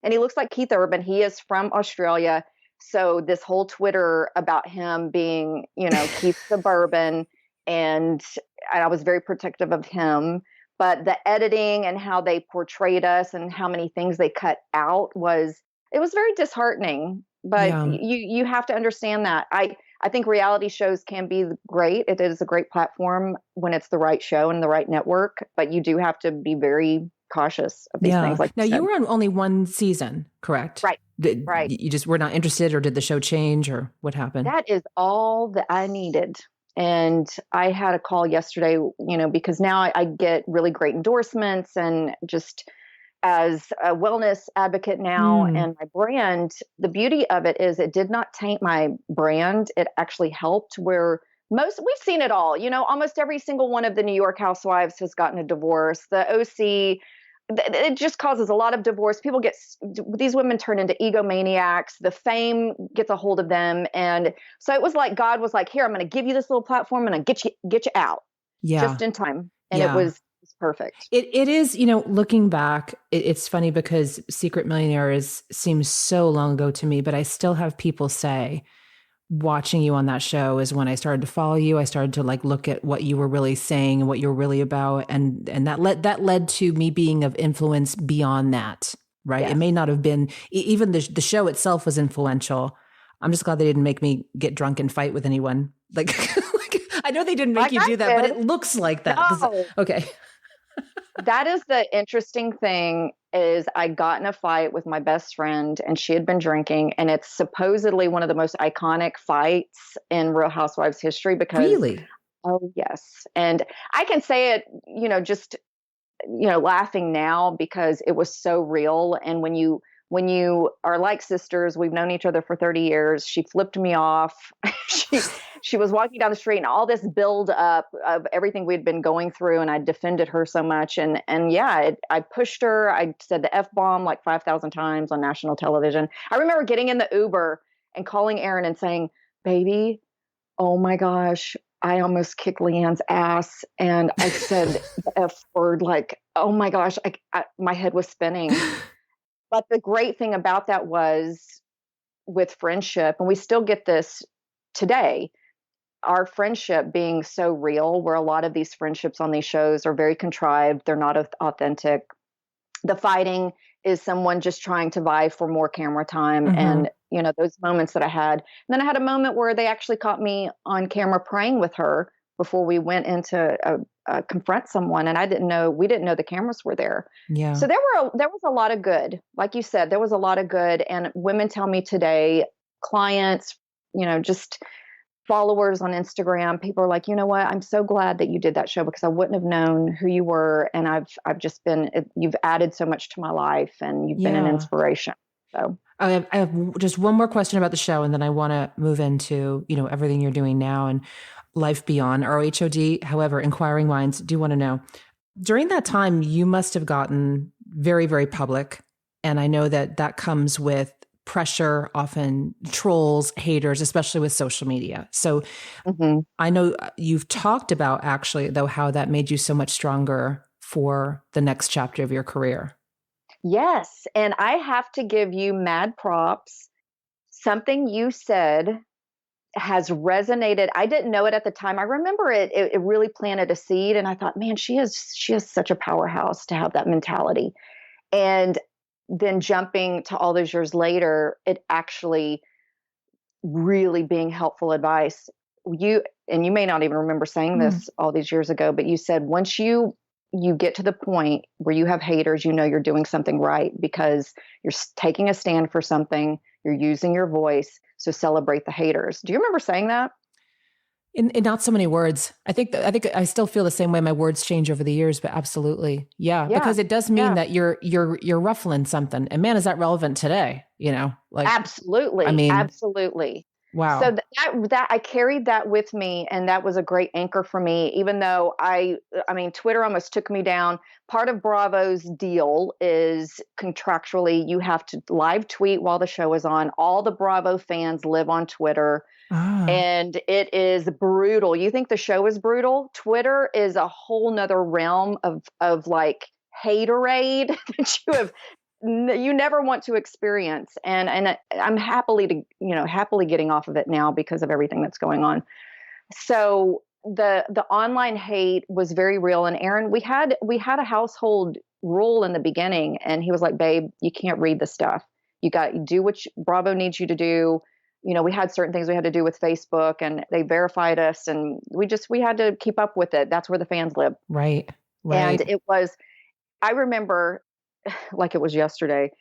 and he looks like Keith Urban. He is from Australia. So this whole Twitter about him being, keep the bourbon, and I was very protective of him. But the editing and how they portrayed us and how many things they cut out it was very disheartening. But Yeah. you have to understand that. I think reality shows can be great. It is a great platform when it's the right show and the right network, but you do have to be very cautious of these things. Like now you you said. were on only one season, correct? Right. Did, Right. You just were not interested, or did the show change, or what happened? That is all that I needed. And I had a call yesterday, because now I get really great endorsements, and just as a wellness advocate now and my brand, the beauty of it is it did not taint my brand. It actually helped where we've seen it all, almost every single one of the New York housewives has gotten a divorce. The OC, it just causes a lot of divorce. These women turn into egomaniacs. The fame gets a hold of them. And so it was like, God was like, here, I'm going to give you this little platform and get you out just in time. And it was perfect. It is, looking back, it's funny because Secret Millionaire seems so long ago to me, but I still have people say, watching you on that show is when I started to follow you. I started to look at what you were really saying and what you're really about. And that led to me being of influence beyond that, right? Yes. It may not have been, even the show itself was influential. I'm just glad they didn't make me get drunk and fight with anyone. I know they didn't make you do that, but it looks like that. No. Okay. That is the interesting thing is I got in a fight with my best friend, and she had been drinking, and it's supposedly one of the most iconic fights in Real Housewives history because Really? Oh yes. And I can say it, just laughing now because it was so real. And when you are like sisters, we've known each other for 30 years. She flipped me off. She was walking down the street, and all this build up of everything we'd been going through, and I defended her so much. And I pushed her. I said the F-bomb like 5,000 times on national television. I remember getting in the Uber and calling Aaron and saying, "Baby, oh my gosh, I almost kicked Leanne's ass." And I said the F word, like, oh my gosh, my head was spinning. But the great thing about that was with friendship, and we still get this today, our friendship being so real, where a lot of these friendships on these shows are very contrived. They're not authentic. The fighting is someone just trying to vie for more camera time. And, those moments that I had. And then I had a moment where they actually caught me on camera praying with her before we went into confront someone. And we didn't know the cameras were there. Yeah. So there was a lot of good. Like you said, there was a lot of good. And women tell me today, clients, just followers on Instagram, people are like, you know what? I'm so glad that you did that show because I wouldn't have known who you were. And you've added so much to my life, and you've been an inspiration. So I have just one more question about the show, and then I want to move into, everything you're doing now and life beyond ROHOD. However, inquiring minds do want to know, during that time, you must have gotten very, very public. And I know that comes with pressure, often trolls, haters, especially with social media. So I know you've talked about actually, though, how that made you so much stronger for the next chapter of your career. Yes. And I have to give you mad props. Something you said has resonated. I didn't know it at the time. I remember it really planted a seed. And I thought, man, she is such a powerhouse to have that mentality. And then jumping to all those years later, it actually really being helpful advice. You may not even remember saying this all these years ago, but you said once you get to the point where you have haters, you're doing something right because you're taking a stand for something, you're using your voice. So celebrate the haters. Do you remember saying that? In not so many words. I think I still feel the same way. My words change over the years, but absolutely. Yeah. Because it does mean that you're ruffling something. And man, is that relevant today? Absolutely. I mean, absolutely. Wow. So that I carried that with me, and that was a great anchor for me, even though I mean, Twitter almost took me down. Part of Bravo's deal is contractually you have to live tweet while the show is on. All the Bravo fans live on Twitter. And it is brutal. You think the show is brutal? Twitter is a whole nother realm of like haterade that you have you never want to experience. And I'm happily getting off of it now because of everything that's going on. So the online hate was very real. And Aaron, we had a household rule in the beginning, and he was like, "Babe, you can't read the stuff. You do what Bravo needs you to do." We had certain things we had to do with Facebook, and they verified us, and we had to keep up with it. That's where the fans live. Right. And I remember like it was yesterday,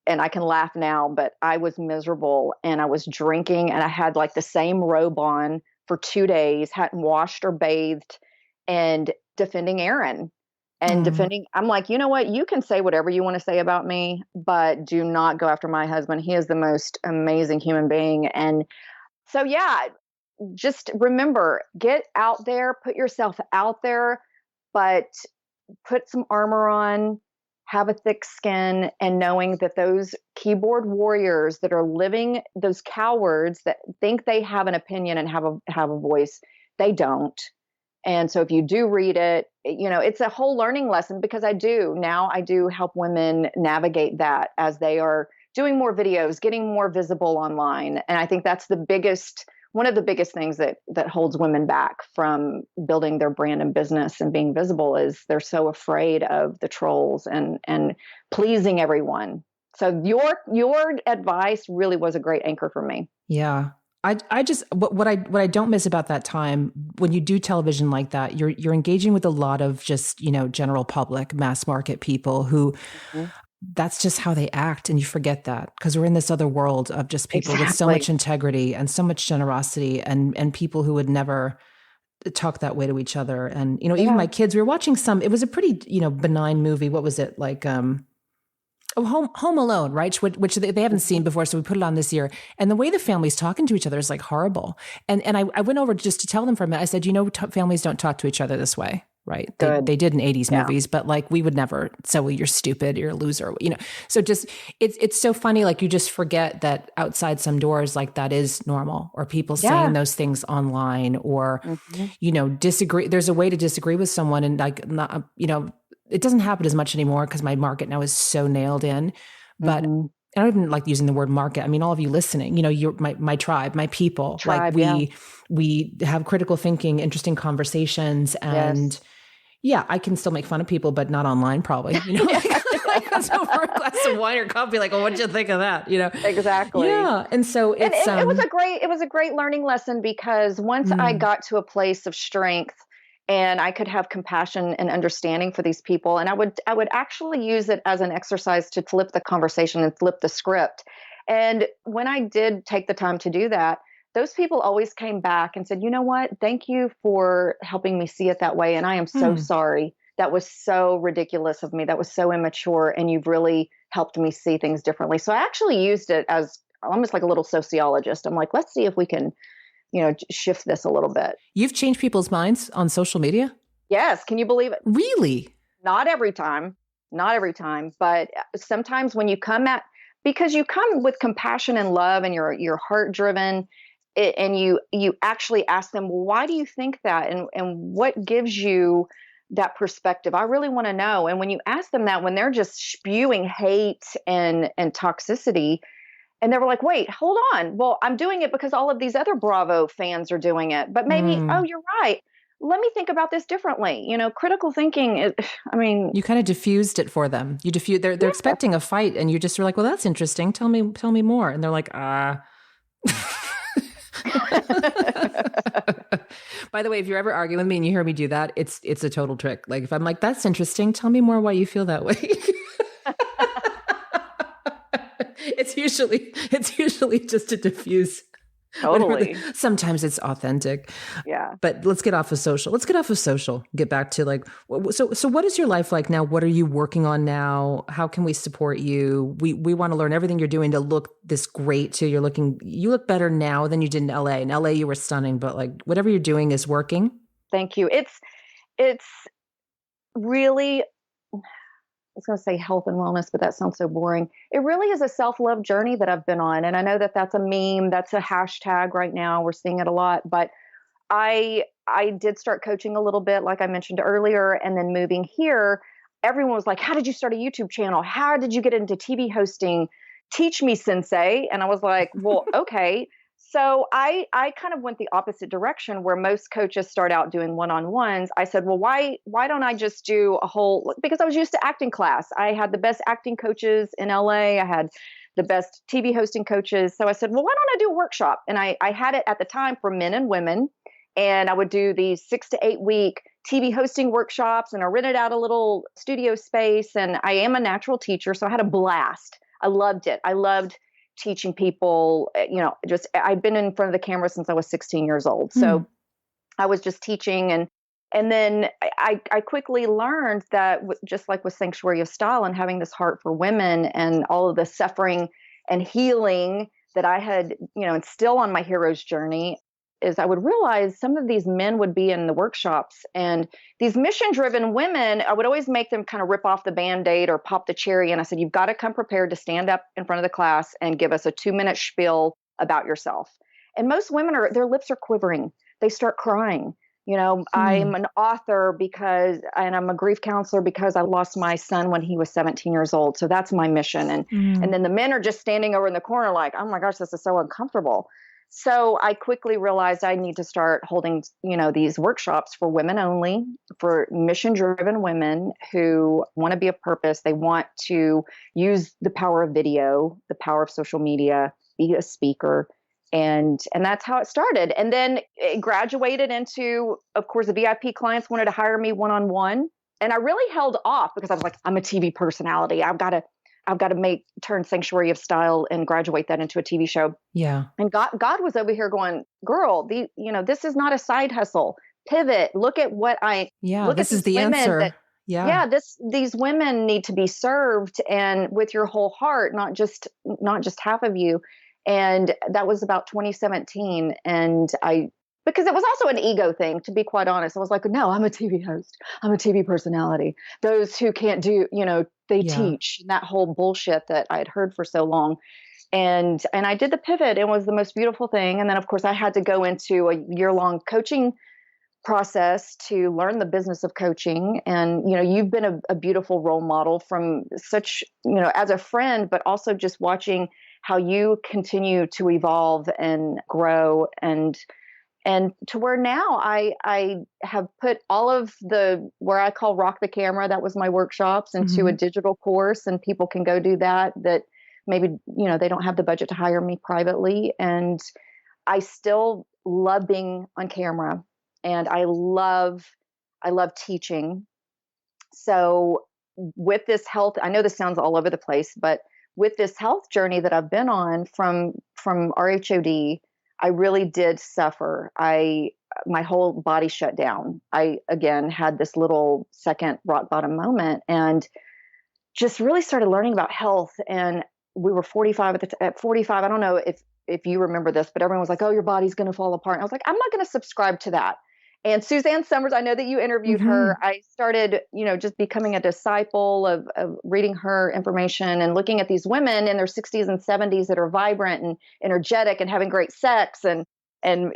and I can laugh now, but I was miserable, and I was drinking, and I had like the same robe on for 2 days, hadn't washed or bathed, and defending Aaron and defending. I'm like, you know what? You can say whatever you want to say about me, but do not go after my husband. He is the most amazing human being. And so, yeah, just remember, get out there, put yourself out there, but put some armor on, have a thick skin, and knowing that those keyboard warriors that are living, those cowards that think they have an opinion and have a voice, they don't. And so if you do read it, it's a whole learning lesson, because I do help women navigate that as they are doing more videos, getting more visible online. And I think that's one of the biggest things that holds women back from building their brand and business and being visible, is they're so afraid of the trolls and pleasing everyone. So your advice really was a great anchor for me. Yeah. I just, what I don't miss about that time, when you do television like that, you're engaging with a lot of just, general public, mass market people who that's just how they act. And you forget that, because we're in this other world of just people with so much integrity and so much generosity, and people who would never talk that way to each other. And, even my kids, we were watching it was a pretty, benign movie. What was it? Like, Home Alone, right? Which they haven't seen before. So we put it on this year. And the way the family's talking to each other is like horrible. And I went over just to tell them for a minute. I said, families don't talk to each other this way, right? They did in 80s movies, but like we would never, so you're stupid, you're a loser, So just, it's so funny. Like you just forget that outside some doors, like that is normal, or people saying those things online, or, disagree. There's a way to disagree with someone and like, not, it doesn't happen as much anymore because my market now is so nailed in, but I don't even like using the word market. I mean, all of you listening, you're my tribe, my people. We have critical thinking, interesting conversations, and I can still make fun of people, but not online probably, like over a glass of wine or coffee, like, well, what'd you think of that? Exactly. Yeah. And so it was a great learning lesson, because once I got to a place of strength, and I could have compassion and understanding for these people, and I would actually use it as an exercise to flip the conversation and flip the script. And when I did take the time to do that, those people always came back and said, "You know what? Thank you for helping me see it that way. And I am so sorry. That was so ridiculous of me. That was so immature. And you've really helped me see things differently." So I actually used it as almost like a little sociologist. I'm like, let's see if we can shift this a little bit. You've changed people's minds on social media? Yes. Can you believe it? Really? Not every time, but sometimes when because you come with compassion and love, and you're heart driven, and you actually ask them, well, why do you think that? And what gives you that perspective? I really want to know. And when you ask them that, when they're just spewing hate and toxicity, and they were like, wait, hold on. Well, I'm doing it because all of these other Bravo fans are doing it. But maybe, oh, you're right. Let me think about this differently. Critical thinking is, you kind of diffused it for them. They're expecting a fight, and you just were like, well, that's interesting. Tell me more. And they're like, By the way, if you're ever arguing with me and you hear me do that, it's a total trick. Like if I'm like, that's interesting, tell me more why you feel that way. It's usually just to diffuse. Totally. Sometimes it's authentic. Yeah. But let's get off of social. Get back to like, so what is your life like now? What are you working on now? How can we support you? We want to learn everything you're doing to look this great too. You look better now than you did in LA. In LA, you were stunning, but like whatever you're doing is working. Thank you. It's really, I was going to say health and wellness, but that sounds so boring. It really is a self-love journey that I've been on. And I know that that's a meme. That's a hashtag right now. We're seeing it a lot. But I did start coaching a little bit, like I mentioned earlier. And then moving here, everyone was like, how did you start a YouTube channel? How did you get into TV hosting? Teach me, sensei. And I was like, well, okay. So I kind of went the opposite direction where most coaches start out doing one-on-ones. I said, well, why don't I just do a whole, because I was used to acting class. I had the best acting coaches in LA. I had the best TV hosting coaches. So I said, well, why don't I do a workshop? And I had it at the time for men and women. And I would do these 6 to 8 week TV hosting workshops, and I rented out a little studio space. And I am a natural teacher, so I had a blast. I loved it. I loved teaching people, just I'd been in front of the camera since I was 16 years old. So I was just teaching. And then I quickly learned that just like with Sanctuary of Style and having this heart for women and all of the suffering and healing that I had, and still on my hero's journey, is I would realize some of these men would be in the workshops, and these mission-driven women, I would always make them kind of rip off the Band-Aid or pop the cherry. And I said, you've got to come prepared to stand up in front of the class and give us a 2-minute spiel about yourself. And most women their lips are quivering. They start crying. I'm an author and I'm a grief counselor because I lost my son when he was 17 years old. So that's my mission. And then the men are just standing over in the corner like, oh my gosh, this is so uncomfortable. So I quickly realized I need to start holding, these workshops for women only, for mission-driven women who want to be of purpose. They want to use the power of video, the power of social media, be a speaker. And that's how it started. And then it graduated into, of course, the VIP clients wanted to hire me one-on-one. And I really held off because I was like, I'm a TV personality. I've got to turn Sanctuary of Style and graduate that into a TV show. Yeah. And God was over here going, girl, this is not a side hustle. Pivot. Look at what this is the answer. These women need to be served, and with your whole heart, not just half of you. And that was about 2017. And because it was also an ego thing, to be quite honest. I was like, no, I'm a TV host. I'm a TV personality. Those who can't do, they teach, that whole bullshit that I had heard for so long. And I did the pivot. It was the most beautiful thing. And then, of course, I had to go into a year-long coaching process to learn the business of coaching. And, you've been a beautiful role model from such, as a friend, but also just watching how you continue to evolve and grow and to where now I have put all of where I call Rock the Camera, that was my workshops, into a digital course, and people can go do that maybe, they don't have the budget to hire me privately. And I still love being on camera, and I love teaching. So with this health, I know this sounds all over the place, but with this health journey that I've been on from RHOD, I really did suffer. My whole body shut down. I, again, had this little second rock bottom moment and just really started learning about health. And we were 45 at 45. I don't know if you remember this, but everyone was like, oh, your body's going to fall apart. And I was like, I'm not going to subscribe to that. And Suzanne Summers, I know that you interviewed her. I started, just becoming a disciple of reading her information and looking at these women in their 60s and 70s that are vibrant and energetic and having great sex and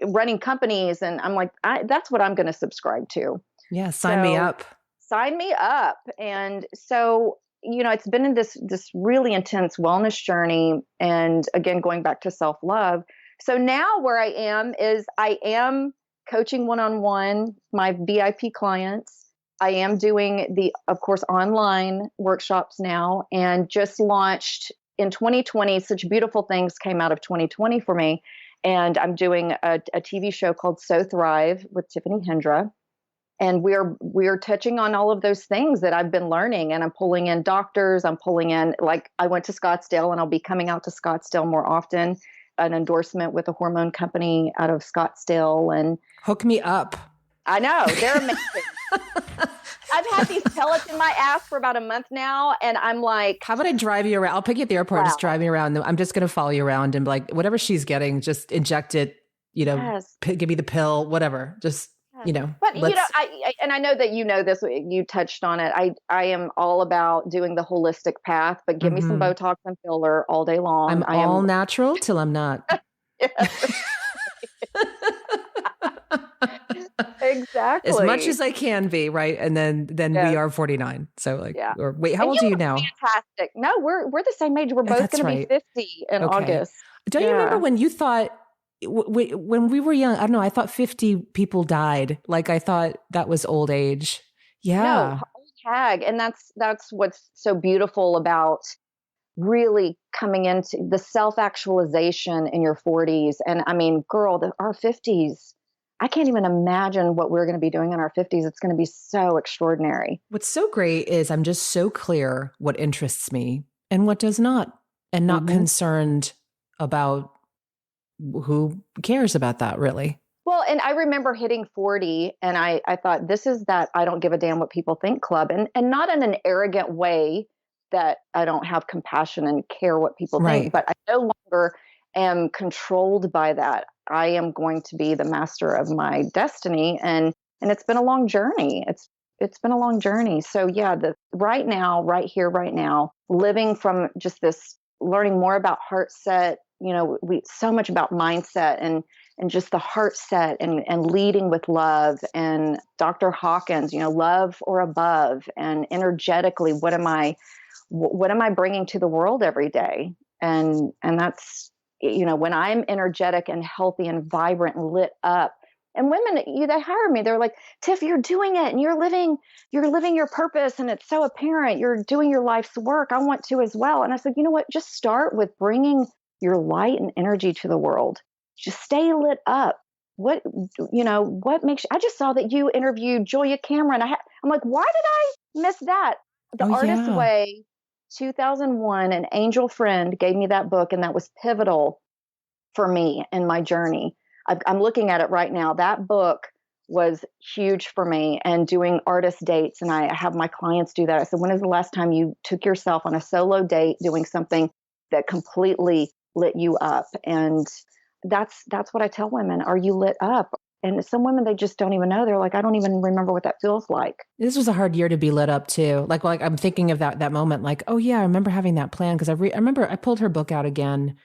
running companies. And I'm like, that's what I'm going to subscribe to. Yeah. Sign me up. Sign me up. And so, it's been in this really intense wellness journey. And again, going back to self-love. So now where I am is I am coaching one-on-one, my VIP clients. I am doing of course, online workshops now, and just launched in 2020. Such beautiful things came out of 2020 for me. And I'm doing a TV show called So Thrive with Tiffany Hendra. And we're touching on all of those things that I've been learning. And I'm pulling in doctors. I'm pulling in, like, I went to Scottsdale, and I'll be coming out to Scottsdale more often. An endorsement with a hormone company out of Scottsdale, and hook me up. I know, they're amazing. I've had these pellets in my ass for about a month now, and I'm like, how about I drive you around? I'll pick you at the airport, just drive me around. I'm just going to follow you around and be like, whatever she's getting, just inject it, yes. Give me the pill, whatever. Just, But, I know that this, you touched on it. I am all about doing the holistic path, but give me some Botox and filler all day long. I'm all natural till I'm not. as much Exactly. as I can be, right? And then we Yes. are 49. So like, Yeah. or wait, how And old you are you look now? fantastic. No, we're the same age. We're both That's going to be right. 50 in Okay. August. Don't you remember Yeah. when you thought, when we were young, I don't know, I thought 50 people died. Like I thought that was old age. No, Yeah. old hag. And that's what's so beautiful about really coming into the self-actualization in your 40s. And I mean, girl, our 50s, I can't even imagine what we're going to be doing in our 50s. It's going to be so extraordinary. What's so great is I'm just so clear what interests me and what does not, and not concerned about who cares about that really. Well, and I remember hitting 40 and I thought, this is that I don't give a damn what people think club. And not in an arrogant way that I don't have compassion and care what people think, Right. but I no longer am controlled by that. I am going to be the master of my destiny. And it's been a long journey. It's been a long journey. So yeah, the right now, right here, right now, living from just this learning more about heart set, we so much about mindset and just the heart set and leading with love and Dr. Hawkins, love or above, and energetically, what am I bringing to the world every day? And that's, when I'm energetic and healthy and vibrant and lit up, and women, they hire me. They're like, Tiff, you're doing it and you're living your purpose. And it's so apparent you're doing your life's work. I want to as well. And I said, you know what? Just start with bringing your light and energy to the world. Just stay lit up. What makes you, I just saw that you interviewed Julia Cameron. I'm like, why did I miss that? The Artist's Way, 2001, an angel friend gave me that book, and that was pivotal for me in my journey. I'm looking at it right now. That book was huge for me, and doing artist dates. And I have my clients do that. I said, when is the last time you took yourself on a solo date doing something that completely lit you up? And that's what I tell women. Are you lit up? And some women, they just don't even know. They're like, I don't even remember what that feels like. This was a hard year to be lit up too. Like I'm thinking of that moment, like, oh yeah, I remember having that plan. Cause I remember I pulled her book out again.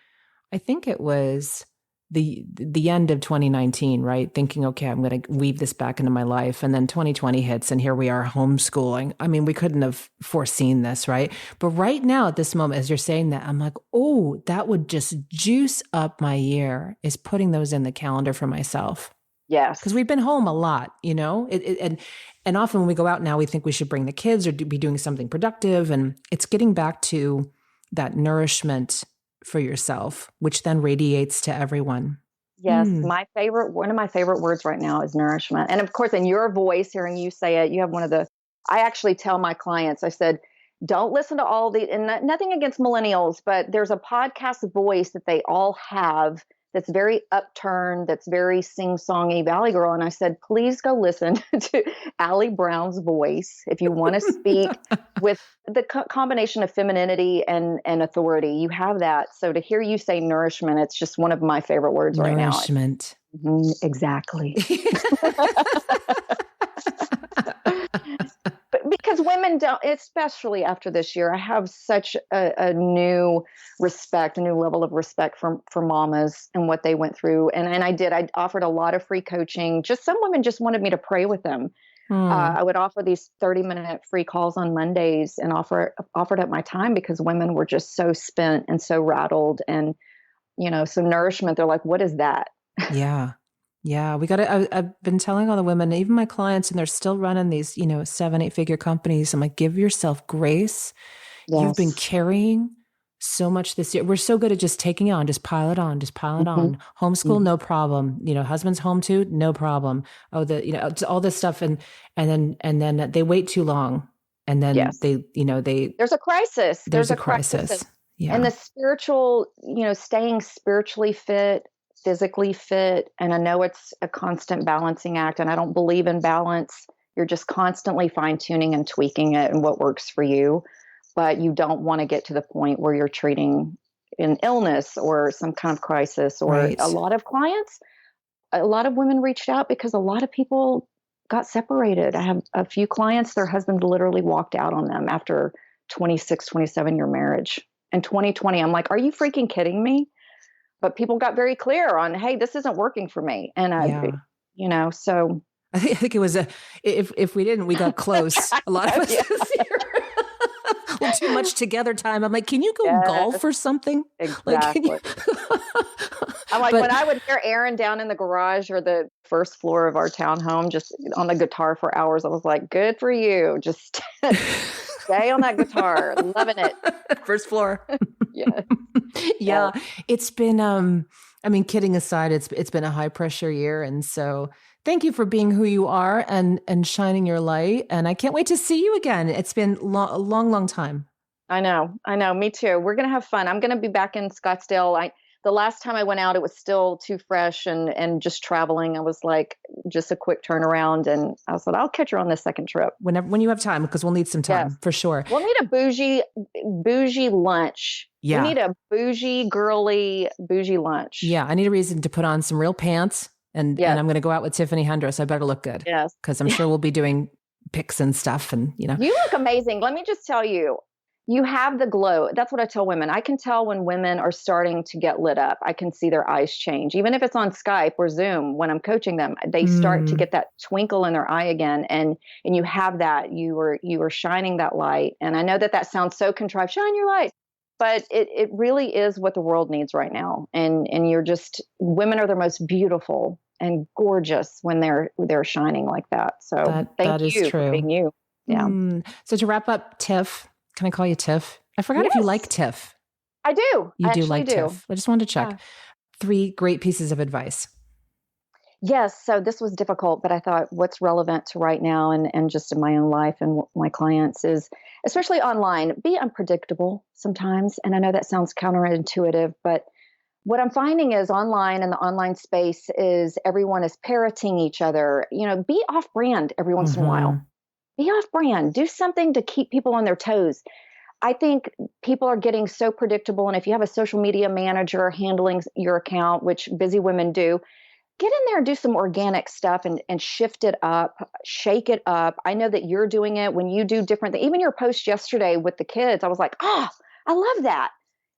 I think it was the end of 2019, right? Thinking, okay, I'm going to weave this back into my life. And then 2020 hits and here we are homeschooling. I mean, we couldn't have foreseen this, right? But right now at this moment, as you're saying that, I'm like, oh, that would just juice up my year, is putting those in the calendar for myself. Yes. Because we've been home a lot, and often when we go out now, we think we should bring the kids or be doing something productive. And it's getting back to that nourishment for yourself, which then radiates to everyone. Yes. One of my favorite words right now is nourishment. And of course, in your voice, hearing you say it, you have I actually tell my clients, I said, don't listen to all and nothing against millennials, but there's a podcast voice that they all have that's very upturned, that's very sing-songy Valley Girl. And I said, please go listen to Allie Brown's voice if you want to speak with the combination of femininity and authority. You have that. So to hear you say nourishment, it's just one of my favorite words right now. Nourishment. Exactly. But because women don't, especially after this year, I have such a new respect, a new level of respect for mamas and what they went through. And I offered a lot of free coaching. Just some women just wanted me to pray with them. I would offer these 30-minute free calls on Mondays and offered up my time because women were just so spent and so rattled, and, some nourishment. They're like, what is that? Yeah. Yeah. I've been telling all the women, even my clients, and they're still running these, 7-8 figure companies. I'm like, give yourself grace. Yes. You've been carrying so much this year. We're so good at just taking it on, just pile it on, on. Homeschool, no problem. Husband's home too, no problem. Oh, it's all this stuff. And then they wait too long. And then there's a crisis. There's a crisis. Yeah. And the spiritual, staying spiritually fit, physically fit. And I know it's a constant balancing act, and I don't believe in balance. You're just constantly fine tuning and tweaking it and what works for you. But you don't want to get to the point where you're treating an illness or some kind of crisis. Or right. A lot of women reached out because a lot of people got separated. I have a few clients, their husbands literally walked out on them after 26, 27-year marriage. In 2020, I'm like, are you freaking kidding me? But people got very clear on, hey, this isn't working for me. And so I think it was if we didn't, we got close. A lot of us this year. A little too much together time. I'm like, can you go golf or something? Exactly. I'm like, when I would hear Aaron down in the garage or the first floor of our townhome, just on the guitar for hours, I was like, good for you. Just stay on that guitar. Loving it. First floor. Yeah. Yeah. It's been, I mean, kidding aside, it's been a high pressure year. And so thank you for being who you are and shining your light. And I can't wait to see you again. It's been a long time. I know. Me too. We're going to have fun. I'm going to be back in Scottsdale. The last time I went out, it was still too fresh and just traveling. I was like, just a quick turnaround. And I said, I'll catch her on this second trip. When you have time, because we'll need some time for sure. We'll need a bougie lunch. Yeah. We need a bougie lunch. Yeah. I need a reason to put on some real pants and I'm going to go out with Tiffany Hendra. So I better look good. Yes. Because I'm sure we'll be doing pics and stuff and, You look amazing. Let me just tell you. You have the glow. That's what I tell women. I can tell when women are starting to get lit up. I can see their eyes change. Even if it's on Skype or Zoom, when I'm coaching them, they start to get that twinkle in their eye again. And you have that. You are shining that light. And I know that sounds so contrived. Shine your light. But it really is what the world needs right now. And women are the most beautiful and gorgeous when they're shining like that. So thank you for being you. Yeah. So to wrap up, Tiff. Can I call you Tiff? I forgot if you like Tiff. I do. You do like Tiff. I just wanted to check. 3 great pieces of advice. Yes. So this was difficult, but I thought what's relevant to right now and just in my own life and my clients is, especially online, be unpredictable sometimes. And I know that sounds counterintuitive, but what I'm finding is online in the online space is everyone is parroting each other. Be off brand every once in a while. Be off brand. Do something to keep people on their toes. I think people are getting so predictable. And if you have a social media manager handling your account, which busy women do, get in there and do some organic stuff and shift it up, shake it up. I know that you're doing it when you do different things. Even your post yesterday with the kids, I was like, I love that.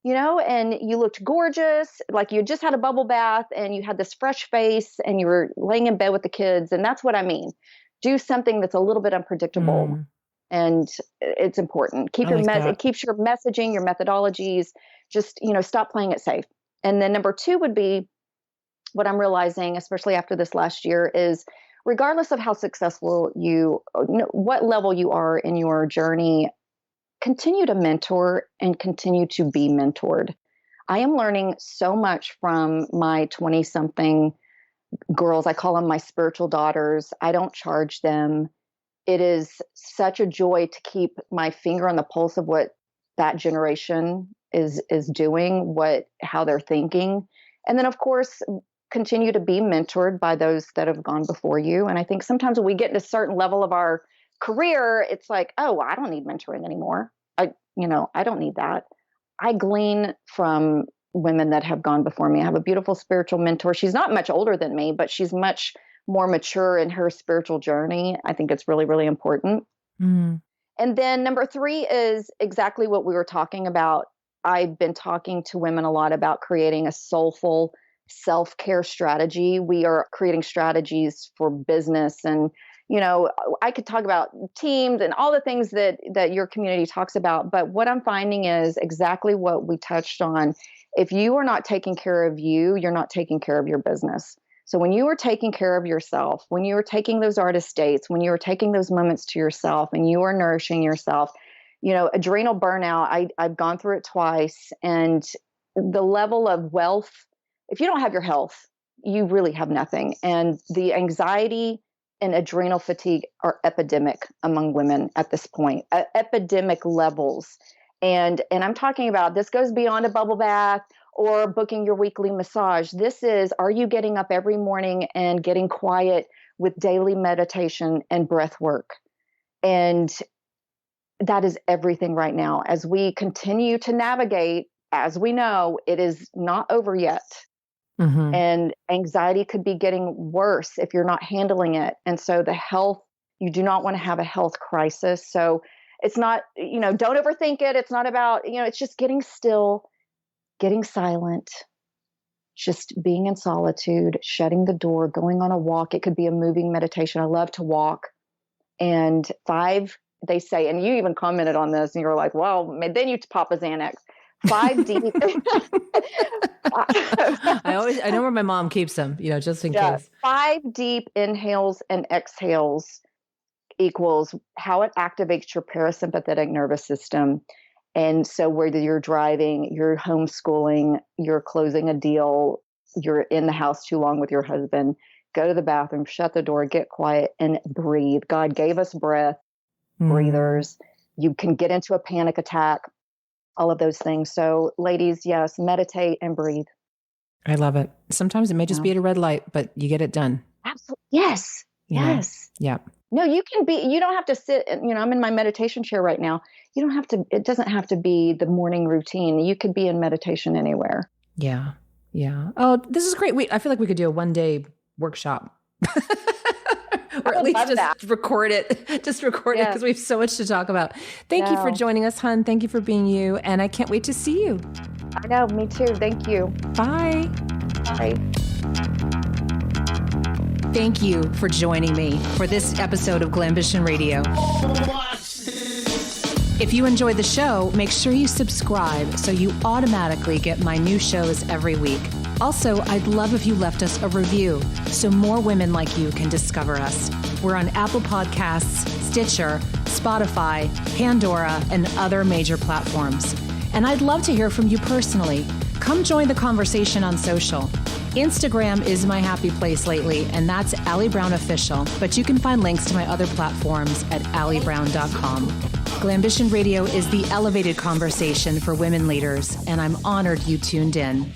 And you looked gorgeous, like you just had a bubble bath and you had this fresh face and you were laying in bed with the kids. And that's what I mean. Do something that's a little bit unpredictable, and it's important. It keeps your messaging, your methodologies. Just stop playing it safe. And then number 2 would be what I'm realizing, especially after this last year, is regardless of how successful what level you are in your journey, continue to mentor and continue to be mentored. I am learning so much from my 20-something girls. I call them my spiritual daughters. I don't charge them. It is such a joy to keep my finger on the pulse of what that generation is doing, how they're thinking. And then of course, continue to be mentored by those that have gone before you. And I think sometimes when we get to a certain level of our career, it's like, oh, I don't need mentoring anymore. I don't need that. I glean from women that have gone before me. I have a beautiful spiritual mentor. She's not much older than me, but she's much more mature in her spiritual journey. I think it's really, really important. And then number 3 is exactly what we were talking about. I've been talking to women a lot about creating a soulful self-care strategy. We are creating strategies for business. And, I could talk about teams and all the things that your community talks about. But what I'm finding is exactly what we touched on. If you are not taking care of you, you're not taking care of your business. So when you are taking care of yourself, when you are taking those artist dates, when you are taking those moments to yourself and you are nourishing yourself, adrenal burnout, I've gone through it twice. And the level of wealth, if you don't have your health, you really have nothing. And the anxiety and adrenal fatigue are epidemic among women at this point, epidemic levels. And I'm talking about, this goes beyond a bubble bath or booking your weekly massage. This is, are you getting up every morning and getting quiet with daily meditation and breath work? And that is everything right now. As we continue to navigate, as we know, it is not over yet. And anxiety could be getting worse if you're not handling it. And so the health, you do not want to have a health crisis. So it's not, don't overthink it. It's not about, it's just getting still, getting silent, just being in solitude, shutting the door, going on a walk. It could be a moving meditation. I love to walk. And 5, they say, and you even commented on this, and you're like, well, then you pop a Xanax. 5 deep. I know where my mom keeps them, just in case. 5 deep inhales and exhales equals how it activates your parasympathetic nervous system. And so whether you're driving, you're homeschooling, you're closing a deal, you're in the house too long with your husband, go to the bathroom, shut the door, get quiet, and breathe. God gave us breath, breathers. You can get into a panic attack, all of those things. So ladies, yes, meditate and breathe. I love it. Sometimes it may just be at a red light, but you get it done. Absolutely. Yes. Yes. Yeah. No, you don't have to sit, I'm in my meditation chair right now. You don't have to, it doesn't have to be the morning routine. You could be in meditation anywhere. Yeah. Yeah. Oh, this is great. I feel like we could do a 1-day workshop. Or at least just record it. Just record it because we have so much to talk about. Thank you for joining us, hun. Thank you for being you. And I can't wait to see you. I know. Me too. Thank you. Bye. Bye. Thank you for joining me for this episode of Glambition Radio. If you enjoyed the show, make sure you subscribe so you automatically get my new shows every week. Also, I'd love if you left us a review so more women like you can discover us. We're on Apple Podcasts, Stitcher, Spotify, Pandora, and other major platforms. And I'd love to hear from you personally. Come join the conversation on social. Instagram is my happy place lately, and that's Allie Brown Official, but you can find links to my other platforms at alliebrown.com. Glambition Radio is the elevated conversation for women leaders, and I'm honored you tuned in.